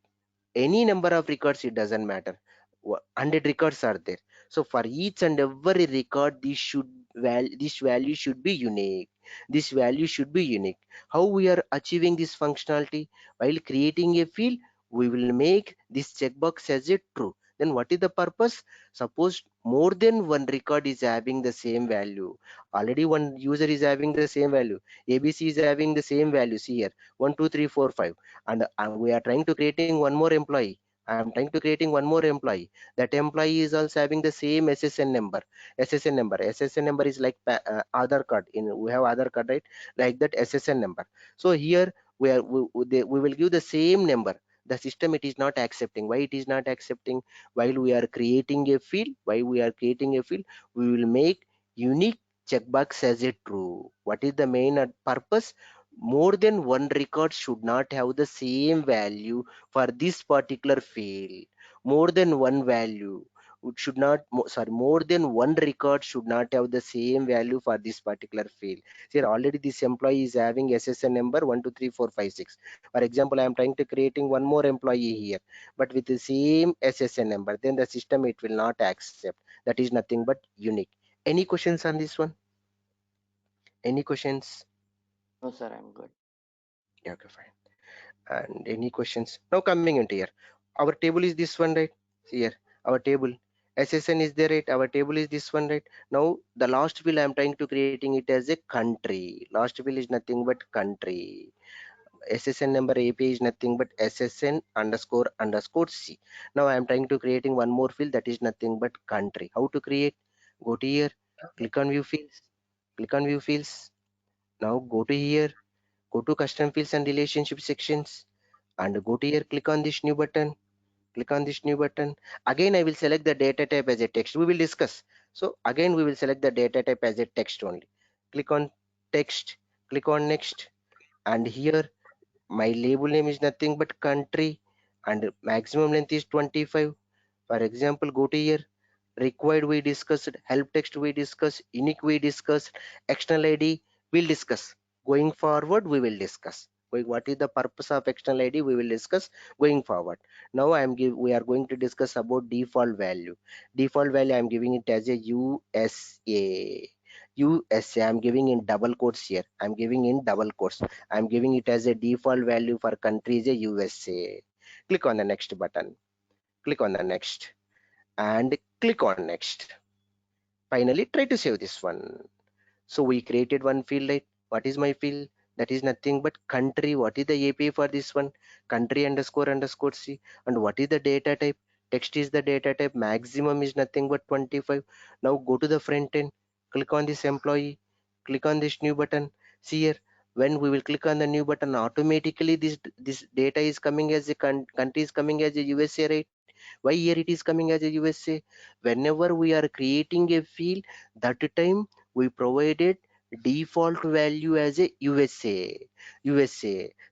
Any number of records, it doesn't matter. 100 records are there, so for each and every record this value should be unique. This value should be unique. How we are achieving this functionality? While creating a field, we will make this checkbox as a true. Then what is the purpose? Suppose more than one record is having the same value. Already one user is having the same value. ABC is having the same value. See here, 1 2 3 4 5, and we are trying to creating one more employee. I am trying to creating one more employee. That employee is also having the same SSN number. SSN number is like Aadhaar card. We have Aadhaar card, right? Like that SSN number. So here we will give the same number. The system it is not accepting. Why it is not accepting? While we are creating a field, we will make unique checkbox as a true. What is the main purpose? More than one record should not have the same value for this particular field. More than one value, it should not sorry, more than one record should not have the same value for this particular field. See, already this employee is having SSN number 1 2 3 4 5 6. For example, I am trying to creating one more employee here, but with the same SSN number, then the system it will not accept. That is nothing but unique. Any questions on this one? Any questions? No, sir, I'm good. Yeah, okay, fine. And any questions? Now coming into here, our table is this one, right? See here, our table SSN is there, right? Our table is this one, right? Now the last field I'm trying to creating it as a country. Last field is nothing but country. SSN number API is nothing but SSN underscore underscore C. Now I am trying to creating one more field that is nothing but country. How to create? Go to here, click on view fields, click on view fields. Now go to here, go to custom fields and relationship sections, and go to here, click on this new button, click on this new button. Again I will select the data type as a text. We will discuss. So again we will select the data type as a text only. Click on text, click on next, and here my label name is nothing but country, and maximum length is 25. For example, go to here, required we discussed, help text we discussed, unique we discussed, external ID we'll discuss. Going forward we will discuss. What is the purpose of external ID we will discuss going forward. Now we are going to discuss about default value. Default value I am giving it as a USA. USA I'm giving in double quotes here. I'm giving in double quotes. I'm giving it as a default value for country is a USA. Click on the next button. Click on the next and click on next. Finally, try to save this one. So we created one field, like what is my field? That is nothing but country. What is the API for this one? Country underscore underscore C. And what is the data type? Text is the data type. Maximum is nothing but 25. Now go to the front end. Click on this employee. Click on this new button. See here. When we will click on the new button, automatically this data is coming as a country is coming as a USA, right? Why here it is coming as a USA? Whenever we are creating a field, that time we provided default value as a USA.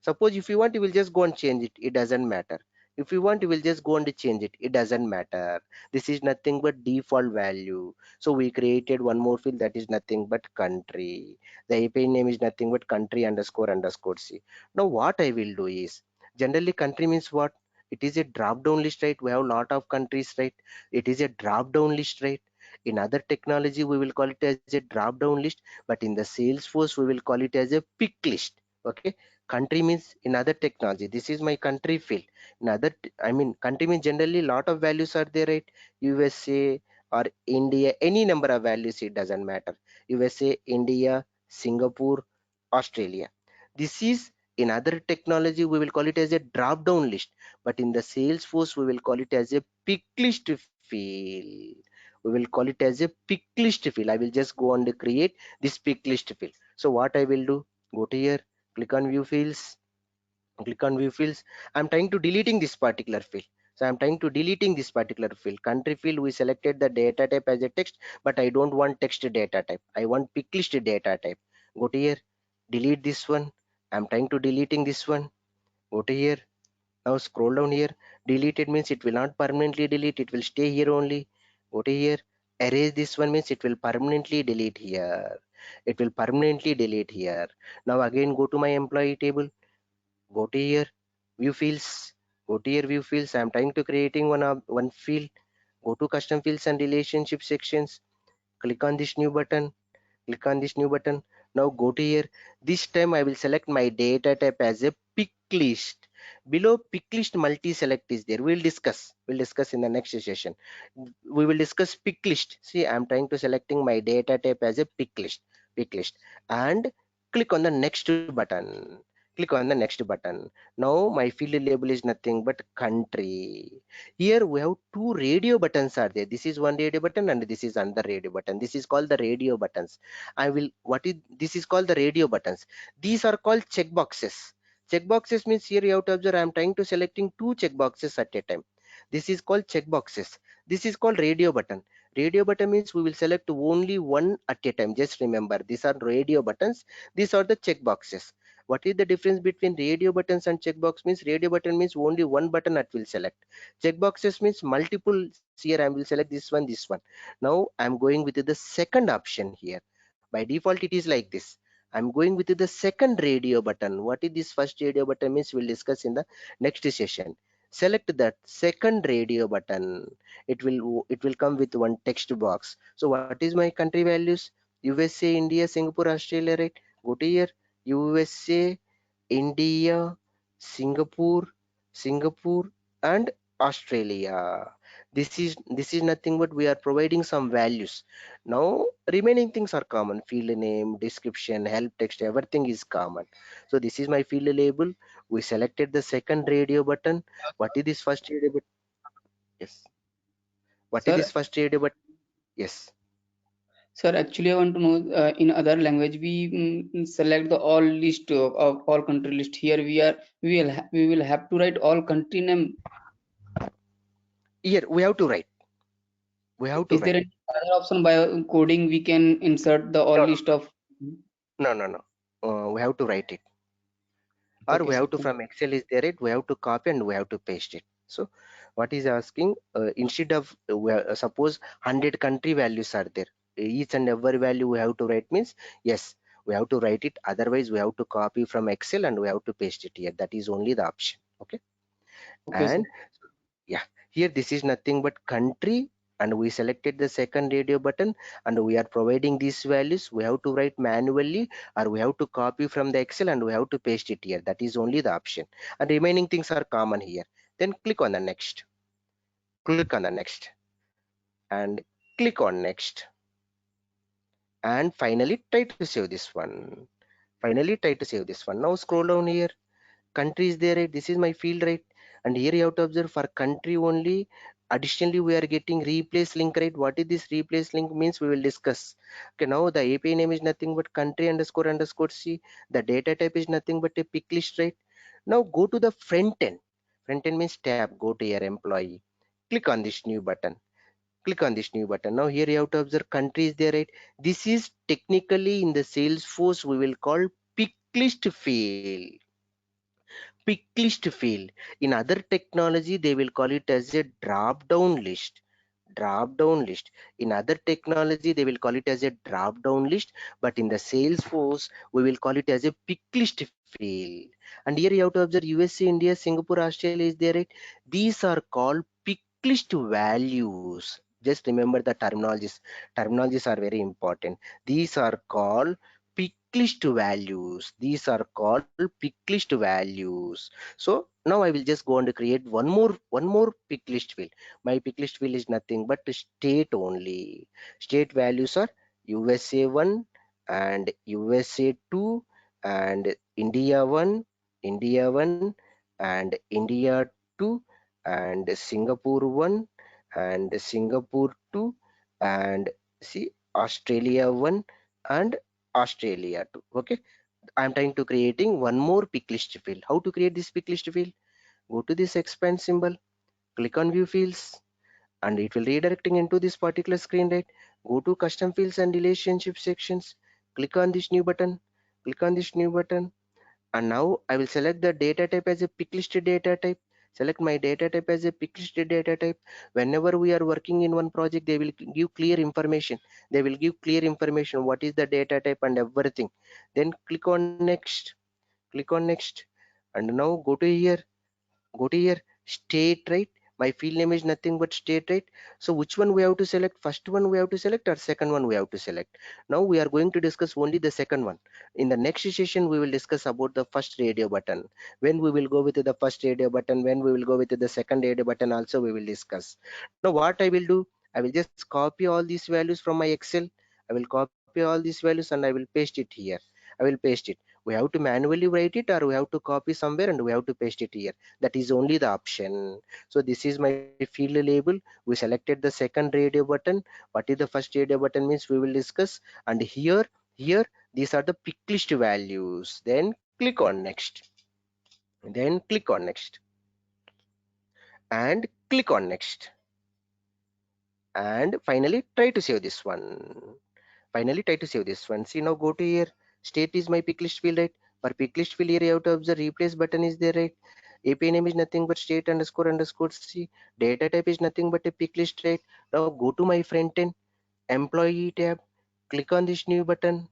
Suppose if you want, you will just go and change it. It doesn't matter. If you want, you will just go and change it. It doesn't matter. This is nothing but default value. So we created one more field that is nothing but country. The API name is nothing but country underscore underscore C. Now what I will do is, generally country means what? It is a drop down list, right? We have a lot of countries, right? It is a drop down list, right? In other technology we will call it as a drop down list, but in the Salesforce we will call it as a pick list. Okay, country means in other technology, this is my country field. In other I mean country means generally lot of values are there, right? USA or India, any number of values, it doesn't matter. USA, India, Singapore, Australia. This is, in other technology we will call it as a drop down list, but in the Salesforce we will call it as a pick list field. We will call it as a pick list field. I will just go and create this pick list field. So what I will do, go to here, click on view fields, click on view fields. I'm trying to deleting this particular field. So I'm trying to deleting this particular field. Country field, we selected the data type as a text, but I don't want text data type. I want pick list data type. Go to here, delete this one. I'm trying to deleting this one. Go to here. Now scroll down here. Deleted means it will not permanently delete. It will stay here only. Go to here. Erase this one means it will permanently delete here. It will permanently delete here. Now again go to my employee table. Go to here. View fields. Go to here view fields. I'm trying to creating one field. Go to custom fields and relationship sections. Click on this new button. Click on this new button. Now go to here. This time I will select my data type as a pick list. Below pick list multi select is there. We'll discuss in the next session. We will discuss pick list. See, I'm trying to selecting my data type as a pick list, and click on the next button. Click on the next button. Now my field label is nothing but country. Here we have two radio buttons are there. This is one radio button and this is another radio button. This is called the radio buttons. This is called the radio buttons. These are called checkboxes. Checkboxes means here you have to observe, I am trying to selecting two checkboxes at a time. This is called checkboxes. This is called radio button. Radio button means we will select only one at a time. Just remember, these are radio buttons. These are the checkboxes. What is the difference between radio buttons and checkbox? Means radio button means only one button that will select. Checkboxes means multiple. Here I will select this one, this one. Now I'm going with the second option here. By default it is like this. I'm going with the second radio button. What is this first radio button means we'll discuss in the next session. Select that second radio button. It will come with one text box. So what is my country values? USA, India, Singapore, Australia, right? Go to here. USA, India, Singapore, and Australia. This is nothing but we are providing some values. Now remaining things are common. Field name, description, help text, everything is common. So this is my field label. We selected the second radio button. What is this first radio button? Yes. What is Sir, this first radio button? Yes. sir, actually, I want to know in other language we select the all list of all country list. Here we will have to write all country name. Here we have to write. We have to Is there write. any other option by coding we can insert the all No, list of? no. We have to write it. Or Okay, we sir. have to from Excel is there it we have to copy and we have to paste it. So what is asking instead of suppose 100 country values are there, each and every value we have to write means yes we have to write it, otherwise we have to copy from Excel and we have to paste it here. That is only the option. Okay. Okay, sir. And yeah, here this is nothing but country, and we selected the second radio button and we are providing these values. We have to write manually or we have to copy from the Excel and we have to paste it here. That is only the option, and remaining things are common here. Then click on the next, click on the next, and click on next, and finally try to save this one. Finally try to save this one. Now scroll down here, country is there, right? This is my field, right? And here you have to observe for country only. Additionally we are getting replace link, right? What is this replace link means we will discuss. Okay, now the API name is nothing but country underscore underscore c. The data type is nothing but a pick list, right? Now go to the front end. Front end means tab. Go to your employee, click on this new button, click on this new button. Now here you have to observe country is there, right? This is technically in the Salesforce we will call pick list field. Pick list field. In other technology, they will call it as a drop down list. Drop down list. In other technology, they will call it as a drop down list, but in the Salesforce, we will call it as a pick list field. And here you have to observe USA, India, Singapore, Australia is there, right? These are called pick list values. Just remember the terminologies. Terminologies are very important. These are called pick list values. These are called pick list values. So now I will just go and create one more pick list field. My pick list field is nothing but state only. State values are USA 1 and USA 2 and India 1, India 1 and India 2 and Singapore 1 and Singapore 2 and see Australia 1 and Australia 2. Okay, I'm trying to creating one more pick list field. How to create this pick list field? Go to this expand symbol, click on view fields, and it will redirecting into this particular screen, right? Go to custom fields and relationship sections, click on this new button, click on this new button, and now I will select the data type as a pick list data type. Select my data type as a pick list data type. Whenever we are working in one project, they will give clear information. They will give clear information what is the data type and everything. Then click on next, click on next, and now go to here, state, right? My field name is nothing but state, right? So which one we have to select? First one we have to select or second one we have to select? Now we are going to discuss only the second one. In the next session we will discuss about the first radio button. When we will go with the first radio button, when we will go with the second radio button, also we will discuss. Now what I will do, I will just copy all these values from my Excel. I will copy all these values and I will paste it here. I will paste it. We have to manually write it or we have to copy somewhere and we have to paste it here. That is only the option. So this is my field label. We selected the second radio button. What is the first radio button means we will discuss. And here these are the pick list values. Then click on next, then click on next, and click on next, and finally try to save this one. Finally try to save this one. See, now go to here, state is my pick list field, right? For pick list field here you have to observe replace button is there, right? API name is nothing but state underscore underscore c. Data type is nothing but a pick list, right? Now go to my front end, employee tab, click on this new button.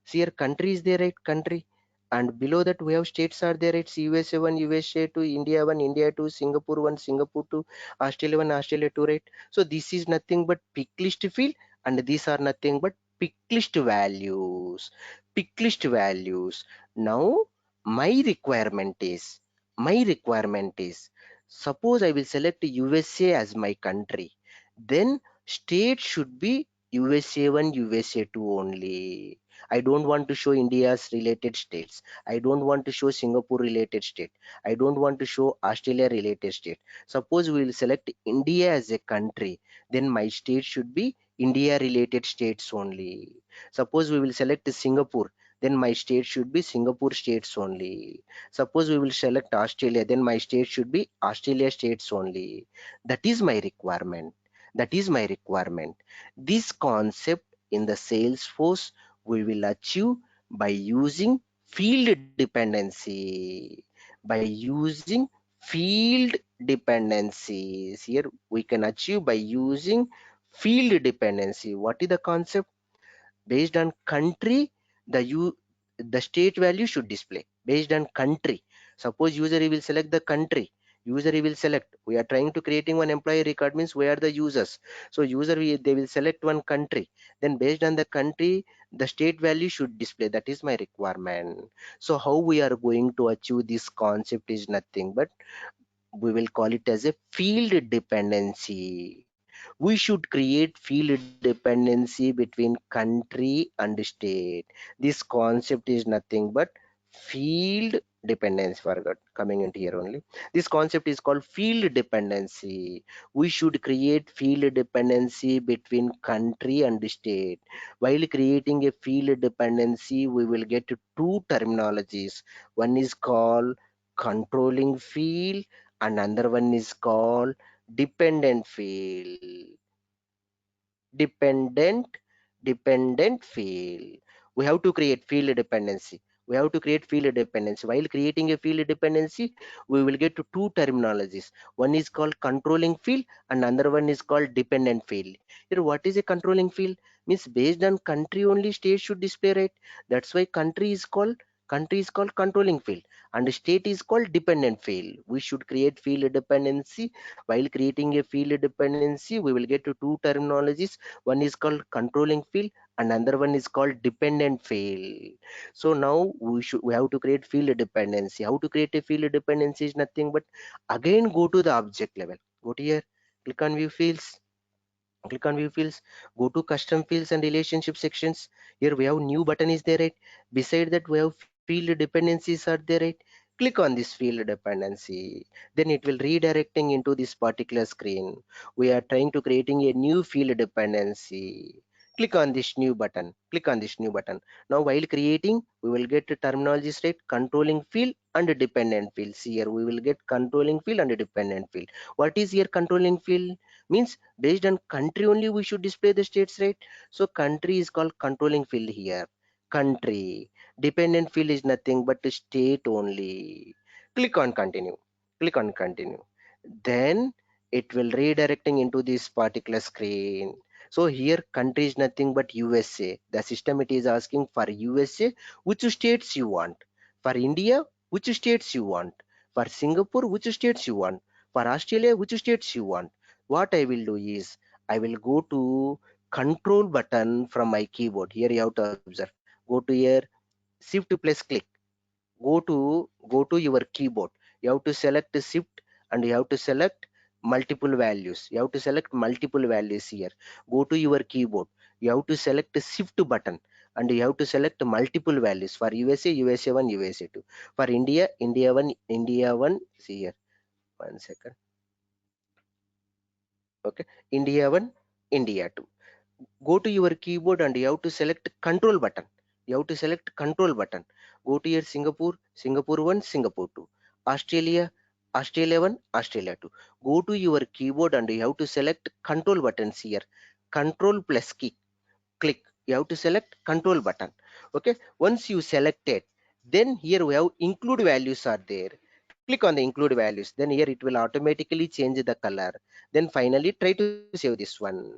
See here country is there, right? Country, and below that we have states are there, right? USA 1, USA 2, India 1, India 2, Singapore 1, Singapore 2, Australia 1, Australia 2, right? So this is nothing but pick list field, and these are nothing but pick list values. Pick list values. Now my requirement is, my requirement is Suppose I will select USA as my country, then state should be USA1, USA2 only. I don't want to show India's related states. I don't want to show Singapore related state. I don't want to show Australia related state. Suppose we will select India as a country, then my state should be India related states only. Suppose we will select Singapore, then my state should be Singapore states only. Suppose we will select Australia, then my state should be Australia states only. That is my requirement. That is my requirement. This concept in the Salesforce we will achieve by using field dependency. By using field dependencies. Here we can achieve by using field dependency. What is the concept? Based on country, the state value should display based on country. Suppose user will select the country, user will select, we are trying to creating one employee record, means we are the users. So user they will select one country, then based on the country the state value should display. That is my requirement. So how we are going to achieve this concept is nothing but we will call it as a field dependency. We should create field dependency between country and state. This concept is nothing but field dependency. Forgot coming into here only. This concept is called field dependency. We should create field dependency between country and state. While creating a field dependency, we will get two terminologies. One is called controlling field and another one is called dependent field. Dependent field. We have to create field dependency. We have to create field dependency. While creating a field dependency, we will get to two terminologies. One is called controlling field and another one is called dependent field. Here, what is a controlling field? Means based on country only state should display, right? That's why country is called controlling field and state is called dependent field. We should create field dependency. While creating a field dependency, we will get to two terminologies. One is called controlling field and another one is called dependent field. So now we have to create field dependency. How to create a field dependency is nothing but again go to the object level. Go to here, click on view fields. Click on view fields, go to custom fields and relationship sections. Here we have new button is there, right? Beside that we have field dependencies are there, right? Click on this field dependency, then it will redirecting into this particular screen. We are trying to creating a new field dependency. Click on this new button, click on this new button. Now while creating we will get the terminologies, right? Controlling field and dependent fields. Here we will get controlling field and dependent field. What is here controlling field? Means based on country only we should display the states, right? So country is called controlling field here. Country. Dependent field is nothing but state only. Click on continue. Click on continue. Then it will redirecting into this particular screen. So here country is nothing but USA. The system it is asking for USA, which states you want. For India, which states you want. For Singapore, which states you want. For Australia, which states you want. What I will do is I will go to control button from my keyboard. Here you have to observe. Go to here, shift plus click. Go to your keyboard. You have to select the shift and you have to select multiple values. You have to select multiple values here. Go to your keyboard. You have to select the shift button and you have to select multiple values. For USA, USA1, USA2. For India, India1, India1. See here. 1 second. Okay, India1, India2. Go to your keyboard and you have to select control button. You have to select control button. Go to your Singapore, Singapore1, Singapore2. Australia, Australia1, Australia2. Go to your keyboard and you have to select control buttons here. Control plus key, click. You have to select control button. Okay, once you select it, then here we have include values are there. Click on the include values, then here it will automatically change the color. Then finally try to save this one.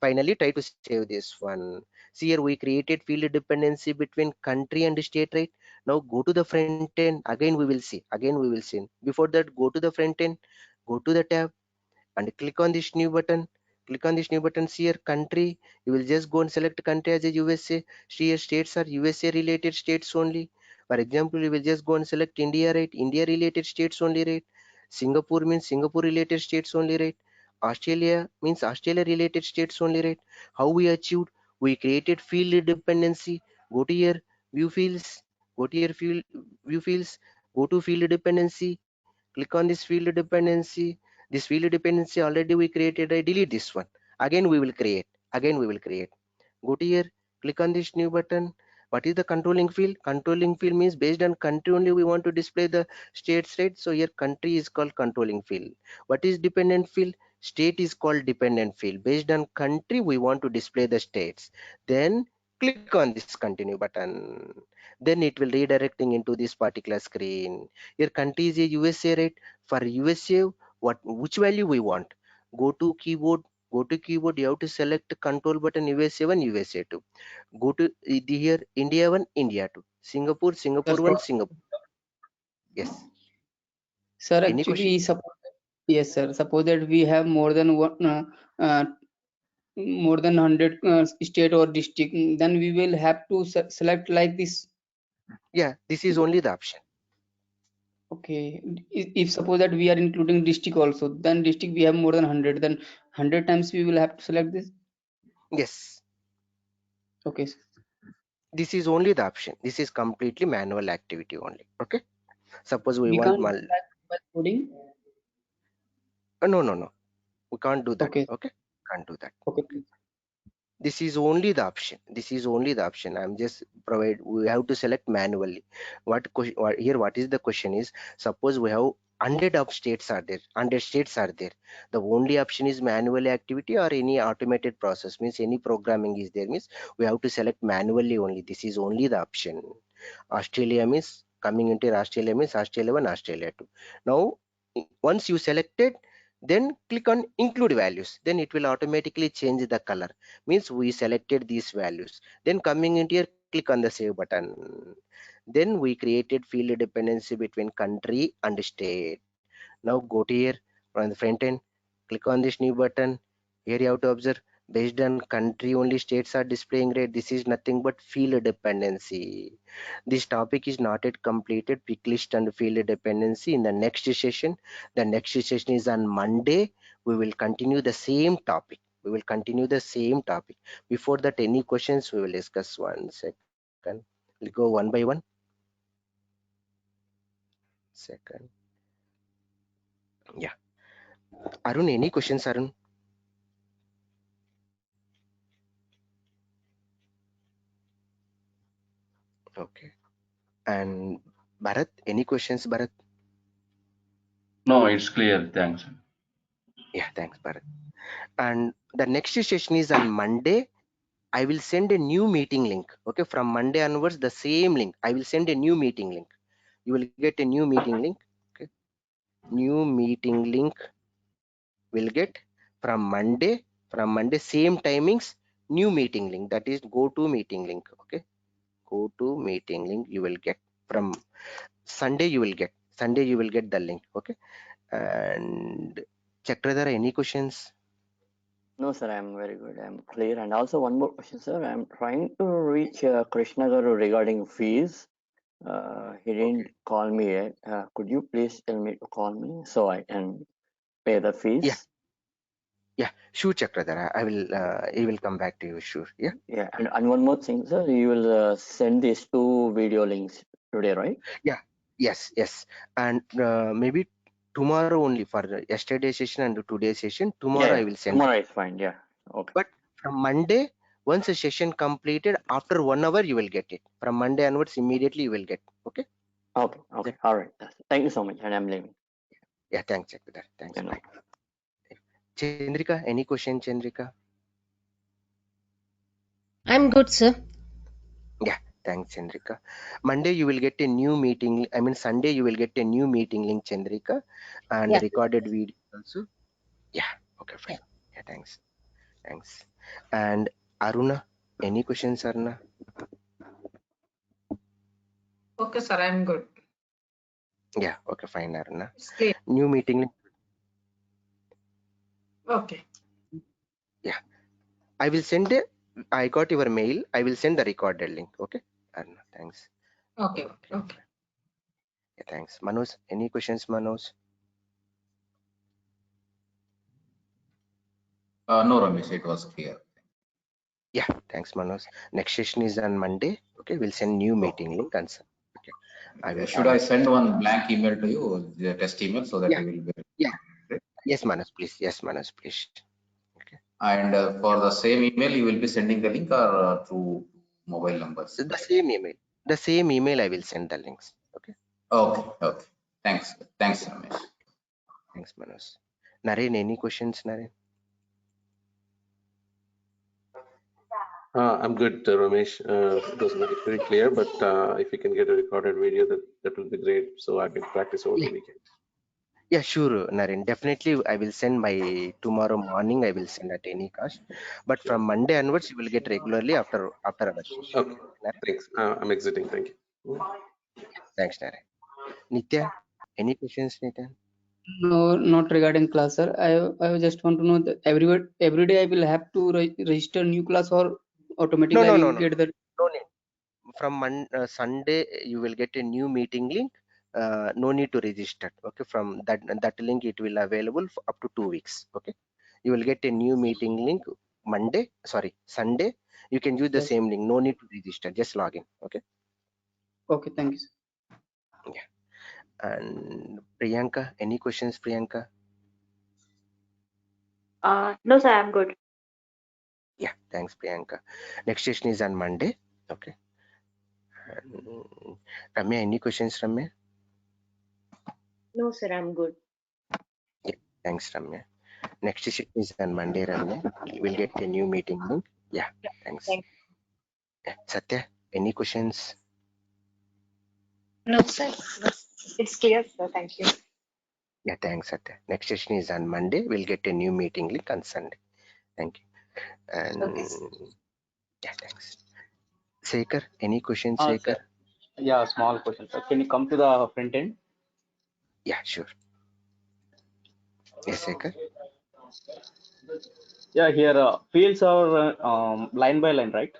Finally try to save this one. See here we created field dependency between country and state, right? Now go to the front end, again we will see, before that go to the front end, go to the tab and click on this new button. Click on this new button. See here country, you will just go and select country as a USA. See here states are USA related states only. For example, you will just go and select India, right? India related states only, right? Singapore means Singapore related states only, right? Australia means Australia related states only, right? How we achieved? We created field dependency. Go to your view fields, go to your view fields, go to field dependency, click on this field dependency. This field dependency already we created. I delete this one. Again we will create. Again we will create. Go to here, click on this new button. What is the controlling field? Controlling field means based on country only we want to display the states, right? So here country is called controlling field. What is dependent field? State is called dependent field. Based on country we want to display the states. Then click on this continue button. Then it will redirecting into this particular screen. Your country is a USA, right? For USA, which value we want? Go to keyboard, you have to select control button USA 1, USA 2. Go to here India 1, India 2. Singapore, Sir, Singapore 1, Singapore. Yes. sir, Any question? actually, yes, sir. Suppose that we have more than more than 100 state or district, then we will have to select like this. Yeah, this is only the option. Okay. If suppose that we are including district also, then district we have more than 100, then 100 times we will have to select this. Yes. Okay. This is only the option. This is completely manual activity only. Okay. Suppose we We want can't do that by coding. no. We can't do that. Okay. Okay. Can't do that. Okay. This is only the option. This is only the option. I'm just provide. We have to select manually. Here? What is the question is? Suppose we have 100 of states are there. 100 states are there. The only option is manual activity or any automated process. Means any programming is there. Means we have to select manually only. This is only the option. Australia means coming into Australia means Australia 1, Australia 2. Now, once you selected, then click on include values. Then it will automatically change the color. Means we selected these values. Then coming into here, click on the save button. Then we created field dependency between country and state. Now go to here on the front end, click on this new button. Here you have to observe based on country only states are displaying red. This is nothing but field dependency. This topic is not yet completed. Pick list and field dependency in the next session. The next session is on Monday. We will continue the same topic. We will continue the same topic. Before that, any questions we will discuss. 1 second. We'll go one by one. Second. Yeah. Arun, any questions, Arun? Okay. And Bharat, any questions, Bharat? No, it's clear. Thanks. Yeah, thanks, Bharat. And the next session is on Monday. I will send a new meeting link. Okay, from Monday onwards, the same link. I will send a new meeting link. You will get a new meeting link. Okay, new meeting link will get from Monday. From Monday, same timings. New meeting link. That is go to meeting link. Okay, go to meeting link. You will get from Sunday. You will get Sunday. You will get the link. Okay, and Chakradhara, any questions? No, sir, I'm very good. I'm clear. And also one more question, sir. I'm trying to reach Krishna Garu regarding fees. He didn't call me yet. Could you please tell me to call me so I can pay the fees? Yeah, sure, Chakradhara. I will. He will come back to you. Sure. Yeah. Yeah. And one more thing, sir. You will send these 2 video links today, right? Yeah. Yes. And maybe tomorrow only for yesterday's session and today's session. Tomorrow Yeah. I will send. Tomorrow is fine. Yeah. Okay. But from Monday, once the session completed, after 1 hour you will get it. From Monday onwards, immediately you will get. Okay. Okay. Yeah. All right. Thank you so much. And I'm leaving. Yeah. Thanks, Chakradhara. Thanks. Yeah, no. Bye. Chandrika, any question, Chandrika? I'm good, sir. Yeah, thanks, Chandrika. Monday you will get a new meeting. I mean, Sunday you will get a new meeting link, Chandrika, and Yeah. recorded video also. Yeah. Okay, fine. Yeah, thanks. And Aruna, any questions, Aruna? Okay, sir, I'm good. Yeah. Okay, fine, Aruna. It's clear. New meeting link. Okay. Yeah, I will send it. I got your mail. I will send the recorded link. Okay, Aruna. Thanks. Okay. Yeah, thanks. Manoj, any questions, Manoj? No, Ramesh, it was clear. Yeah, thanks, Manoj. Next session is on Monday. Okay, we'll send new meeting link and so. Okay, Should I send one blank email to you, the test email, so that Yeah. you will be? Yeah. Yes, Manoj, please. Yes, Manoj, please. Okay. And for the same email, you will be sending the link or through mobile numbers? The same email. The same email I will send the links. Okay. Okay. Okay. Thanks. Thanks, Ramesh. Thanks, Manoj. Naren, any questions, Naren? I'm good, Ramesh. It was very clear, but if you can get a recorded video, that will be great. So I can practice over the weekend. Yeah, sure, Naren. Definitely, I will send by tomorrow morning. I will send at any cost. But from Monday onwards, you will get regularly after our session. Okay. Thanks. I'm exiting. Thank you. Thanks, Naren. Nitya, any questions, Nitya? No, not regarding class, sir. I just want to know that every day I will have to register new class, or automatically I will get the. No need. From Sunday, you will get a new meeting link. No need to register. Okay, from that link, it will available for up to 2 weeks. Okay, you will get a new meeting link Sunday. You can use the Yes. same link. No need to register. Just log in. Okay. Okay, thank you, sir. Yeah. And Priyanka, any questions, Priyanka? No, sir, I'm good. Yeah, thanks, Priyanka. Next session is on Monday. Okay. And Ramya, any questions, Ramya? No, sir, I'm good. Yeah, thanks, Ramya. Next session is on Monday, Ramya. We'll get a new meeting link. Yeah, thanks. Thank Yeah, Satya, any questions? No, sir. It's clear, sir. Thank you. Yeah, thanks, Satya. Next session is on Monday. We'll get a new meeting link on Sunday. Thank you. And Okay. yeah, thanks. Sekhar, any questions, Sekhar? Yeah, small question, sir. Can you come to the front end? Yeah, sure. Yes, Sekhar. Yeah, here fields are line by line, right?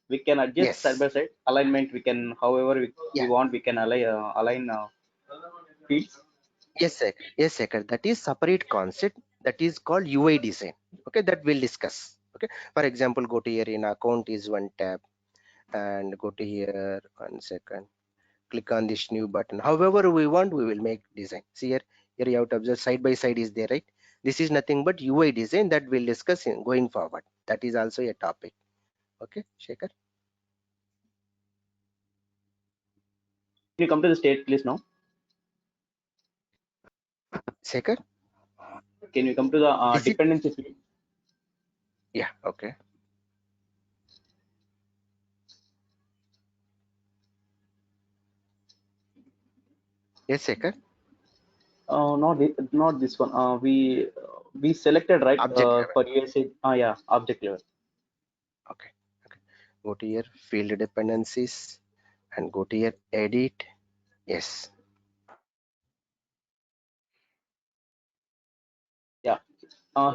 We can adjust side by side alignment. We can, however we want, we can align fields. Yes, sir. Yes, Sekhar. That is separate concept. That is called UI design. Okay, that we'll discuss. Okay. For example, go to here in account is one tab, and go to here 1 second. Click on this new button. However we want, we will make design. See here you have to observe side by side is there, right? This is nothing but UI design that we'll discuss in going forward. That is also a topic. Okay, Shekhar. Can you come to the state, please, now? Shekhar. Can you come to the dependency field? Yeah. Okay. Yes, Shekhar. Not this one. We selected, right, Object level. for USA. Yeah, object level. Okay. Okay. Go to here field dependencies and go to here edit. Yes. Yeah.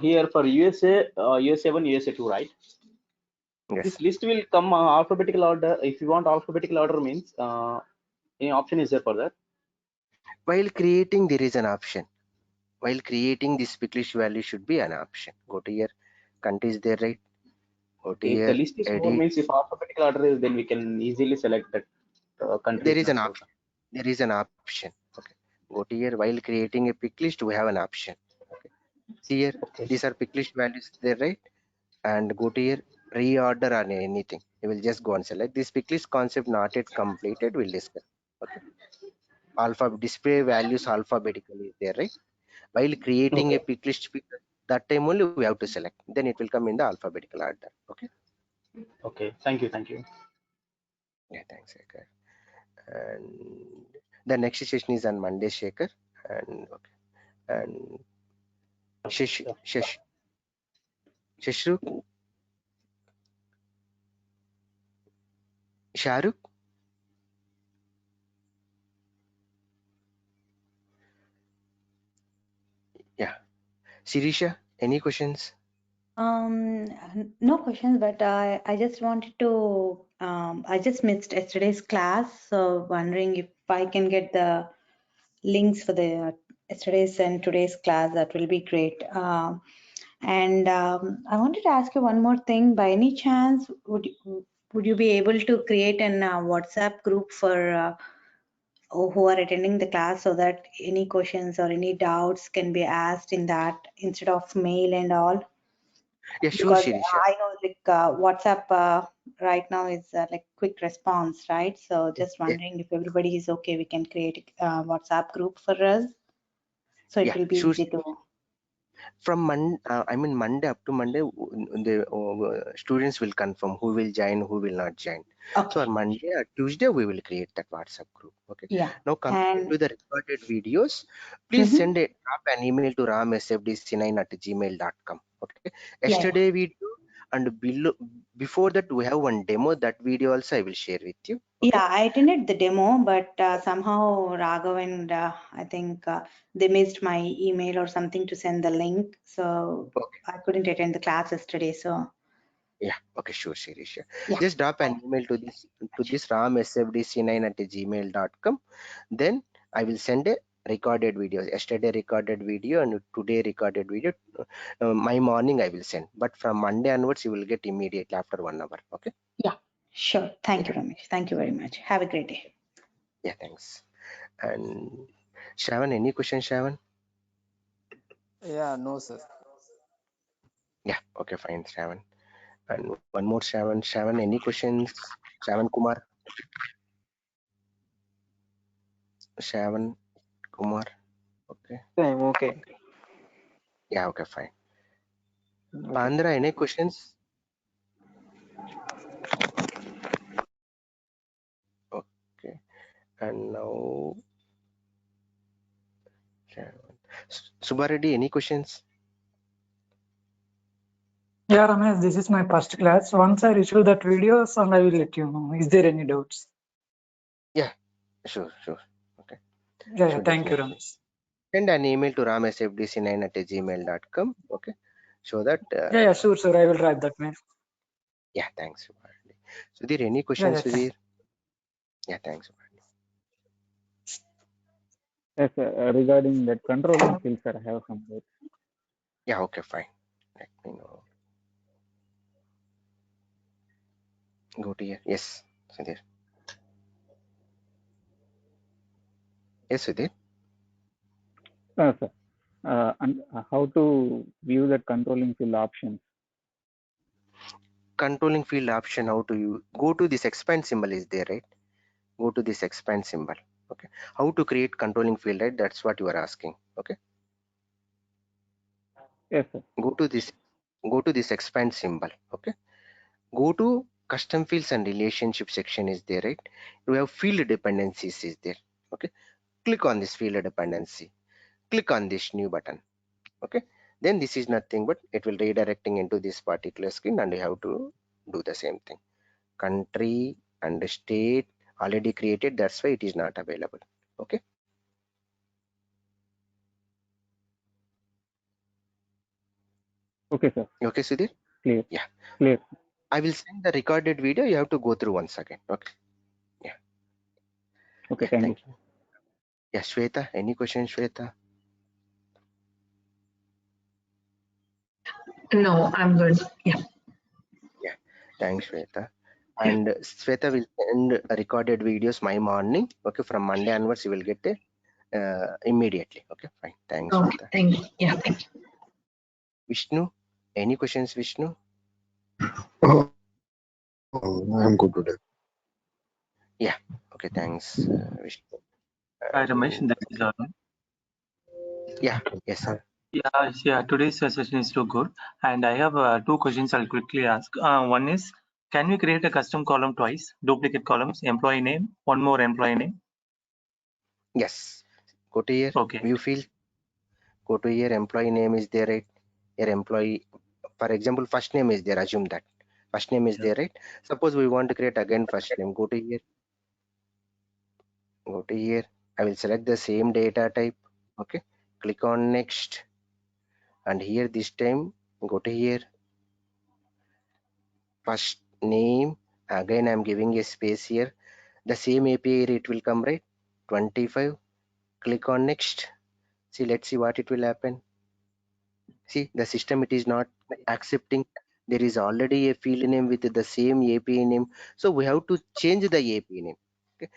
Here for USA, USA 1, USA 2, right? Yes. This list will come alphabetical order. If you want alphabetical order, means any option is there for that? While creating, there is an option. While creating, this list value should be an option. Go to here, country is there, right? Go to If here, the list is more, edit. means if alphabetical order is, then we can easily select that country. There is an option. There is an option. Okay. Go to here, while creating a pick list, we have an option. Okay. See here, these are pick list values there, right? And go to here, reorder on anything. You will just go and select this pick list concept not yet completed. We'll discuss. Okay. Display values alphabetically there, right? While creating a pick list, that time only we have to select. Then it will come in the alphabetical order. Okay. Okay. Thank you. Thank you. Yeah. Thanks, Shekhar. And the next session is on Monday, Shekhar. And okay. And Shashruk. Shahrukh. Yeah. Sirisha, any questions? No questions, but I just wanted to, I just missed yesterday's class, so wondering if I can get the links for the yesterday's and today's class, that will be great. And I wanted to ask you one more thing. By any chance, would you be able to create an WhatsApp group for who are attending the class, so that any questions or any doubts can be asked in that instead of mail and all? Yeah, sure, Because Shirisha. I know like WhatsApp right now is like quick response, right? So just wondering if everybody is okay, we can create a WhatsApp group for us, so it Yeah, will be sure. easy to. From Monday up to Monday, the students will confirm who will join, who will not join. Okay. So on Monday or Tuesday, we will create that WhatsApp group. Okay. Yeah. Now coming And to the recorded videos, please send drop an email to ramsfdc9@gmail.com. Okay. Yesterday video and below, before that we have one demo. That video also I will share with you. Okay? Yeah, I attended the demo, but somehow Raghav and I think they missed my email or something to send the link, so I couldn't attend the class yesterday. So yeah, okay, sure, Shirisha. yeah. Just drop an email to this ramsfdc9@gmail.com. Then I will send a recorded video. Yesterday recorded video and today recorded video. My morning I will send, but from Monday onwards you will get immediately after 1 hour. Okay. Yeah, sure. Thank you, Ramesh. Thank you very much. Have a great day. Yeah, thanks. And Shravan, any question, Shravan? Yeah, no, sir. Yeah, okay, fine, Shravan. And one more, Shravan. Shravan, any questions? Shravan Kumar. Shravan Kumar. Okay. I'm okay. Yeah, okay, fine. Okay. Pandra, any questions? Okay. And now, Subbareddy, any questions? Yeah, Ramesh, this is my first class. Once I receive that videos, and I will let you know. Is there any doubts? Yeah, sure. Okay. Yeah, Sure, thank you, definitely. Ramesh. Send an email to ramsfdc9@gmail.com. Okay. So that. Yeah, sure, I will write that mail. Yeah, thanks, Subbareddy. Sudhir, any questions, Yeah, Sudhir? Yeah, thanks, Subbareddy. Yes, regarding that controlling field, sir, I have some doubts. Yeah, okay, fine. Let me know. Go to here. Yes, Sudhir. Yes, Sudhir. Sir, and how to view that controlling field options? Controlling field option, how to you go to this expand symbol is there, right? Go to this expand symbol. Okay. How to create controlling field, right? That's what you are asking. Okay. Yes, sir. Go to this expand symbol. Okay. Go to custom fields and relationship section is there, right? You have field dependencies is there. Okay. Click on this field dependency. Click on this new button. Okay. Then this is nothing but it will redirecting into this particular screen, and you have to do the same thing. Country and state already created, that's why it is not available. Okay. Okay, sir. Okay, Sudhir? Clear. Yeah. Clear. I will send the recorded video. You have to go through once again. Okay. Yeah. Okay, Yeah, thank you. Yeah, Shweta, any questions, Shweta? No, I'm good. Yeah. Yeah, thanks, Shweta. And Shweta will send recorded videos my morning. Okay, from Monday onwards, you will get it immediately. Okay, fine. Thanks, Okay, Shweta. thank you. Yeah, thank you. Vishnu, any questions, Vishnu? I'm good today. Yeah, okay, thanks, Vishnu. Hi, Ramesh. This is Arun. Yeah, yes, sir. Yeah, today's session is too good. And I have two questions I'll quickly ask. One is, can we create a custom column twice, duplicate columns, employee name, one more employee name? Yes. Go to here, okay. View field. Go to here, employee name is there, right? Your employee, for example, first name is there. Assume that first name is there, right? Suppose we want to create again first name. Go to here. Go to here. I will select the same data type. Okay. Click on next. And here this time, go to here. First name. Again, I'm giving a space here. The same API it will come, right? 25. Click on next. See, let's see what it will happen. See, the system, it is not accepting. There is already a field name with the same API name. So we have to change the API name. Okay.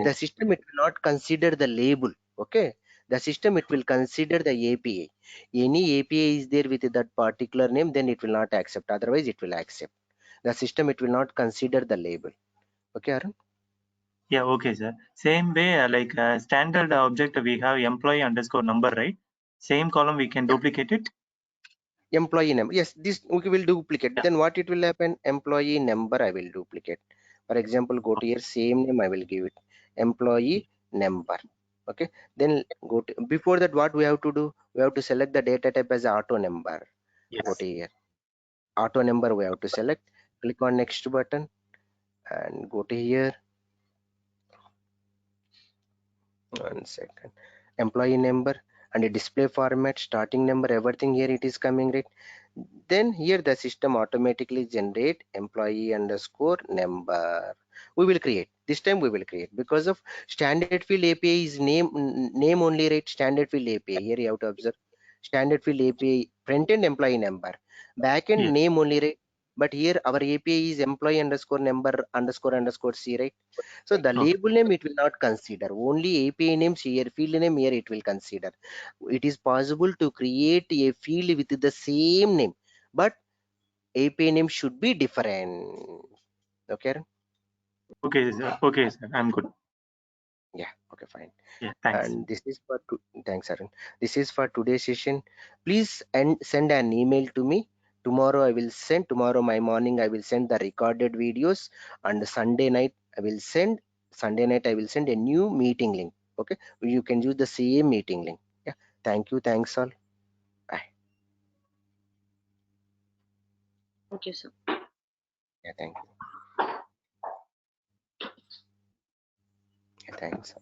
The system, it will not consider the label. Okay. The system, it will consider the API. Any API is there with that particular name, then it will not accept. Otherwise, it will accept. The system, it will not consider the label. Okay, Arun? Yeah, okay, sir. Same way, like standard object, we have employee underscore number, right? Same column, we can duplicate it. Employee number, yes, this we will duplicate. Then what it will happen? Employee number I will duplicate. For example, go to here, same name I will give it, employee number. Okay, then go to, before that, what we have to do? We have to select the data type as auto number. Go to here, auto number we have to select, click on next button and go to here. 1 second, employee number and a display format, starting number, everything here it is coming, right? Then here the system automatically generate employee underscore number. We will create, this time we will create, because of standard field API is name only, right? Standard field API, here you have to observe standard field API front end employee number, backend name only, right? But here our API is employee underscore number underscore C, right? So the label name it will not consider, only API names here, field name here it will consider. It is possible to create a field with the same name, but API name should be different. Okay, Aaron? Okay, sir. Okay, sir. I'm good. Yeah, okay, fine. Yeah, thanks. And this is for thanks, Aaron. This is for today's session. Please send an email to me. Tomorrow my morning I will send the recorded videos, and Sunday night I will send a new meeting link. Okay, you can use the same meeting link. Yeah, thank you, thanks all. Bye. Thank you, sir. Yeah, thank you. Yeah, thanks.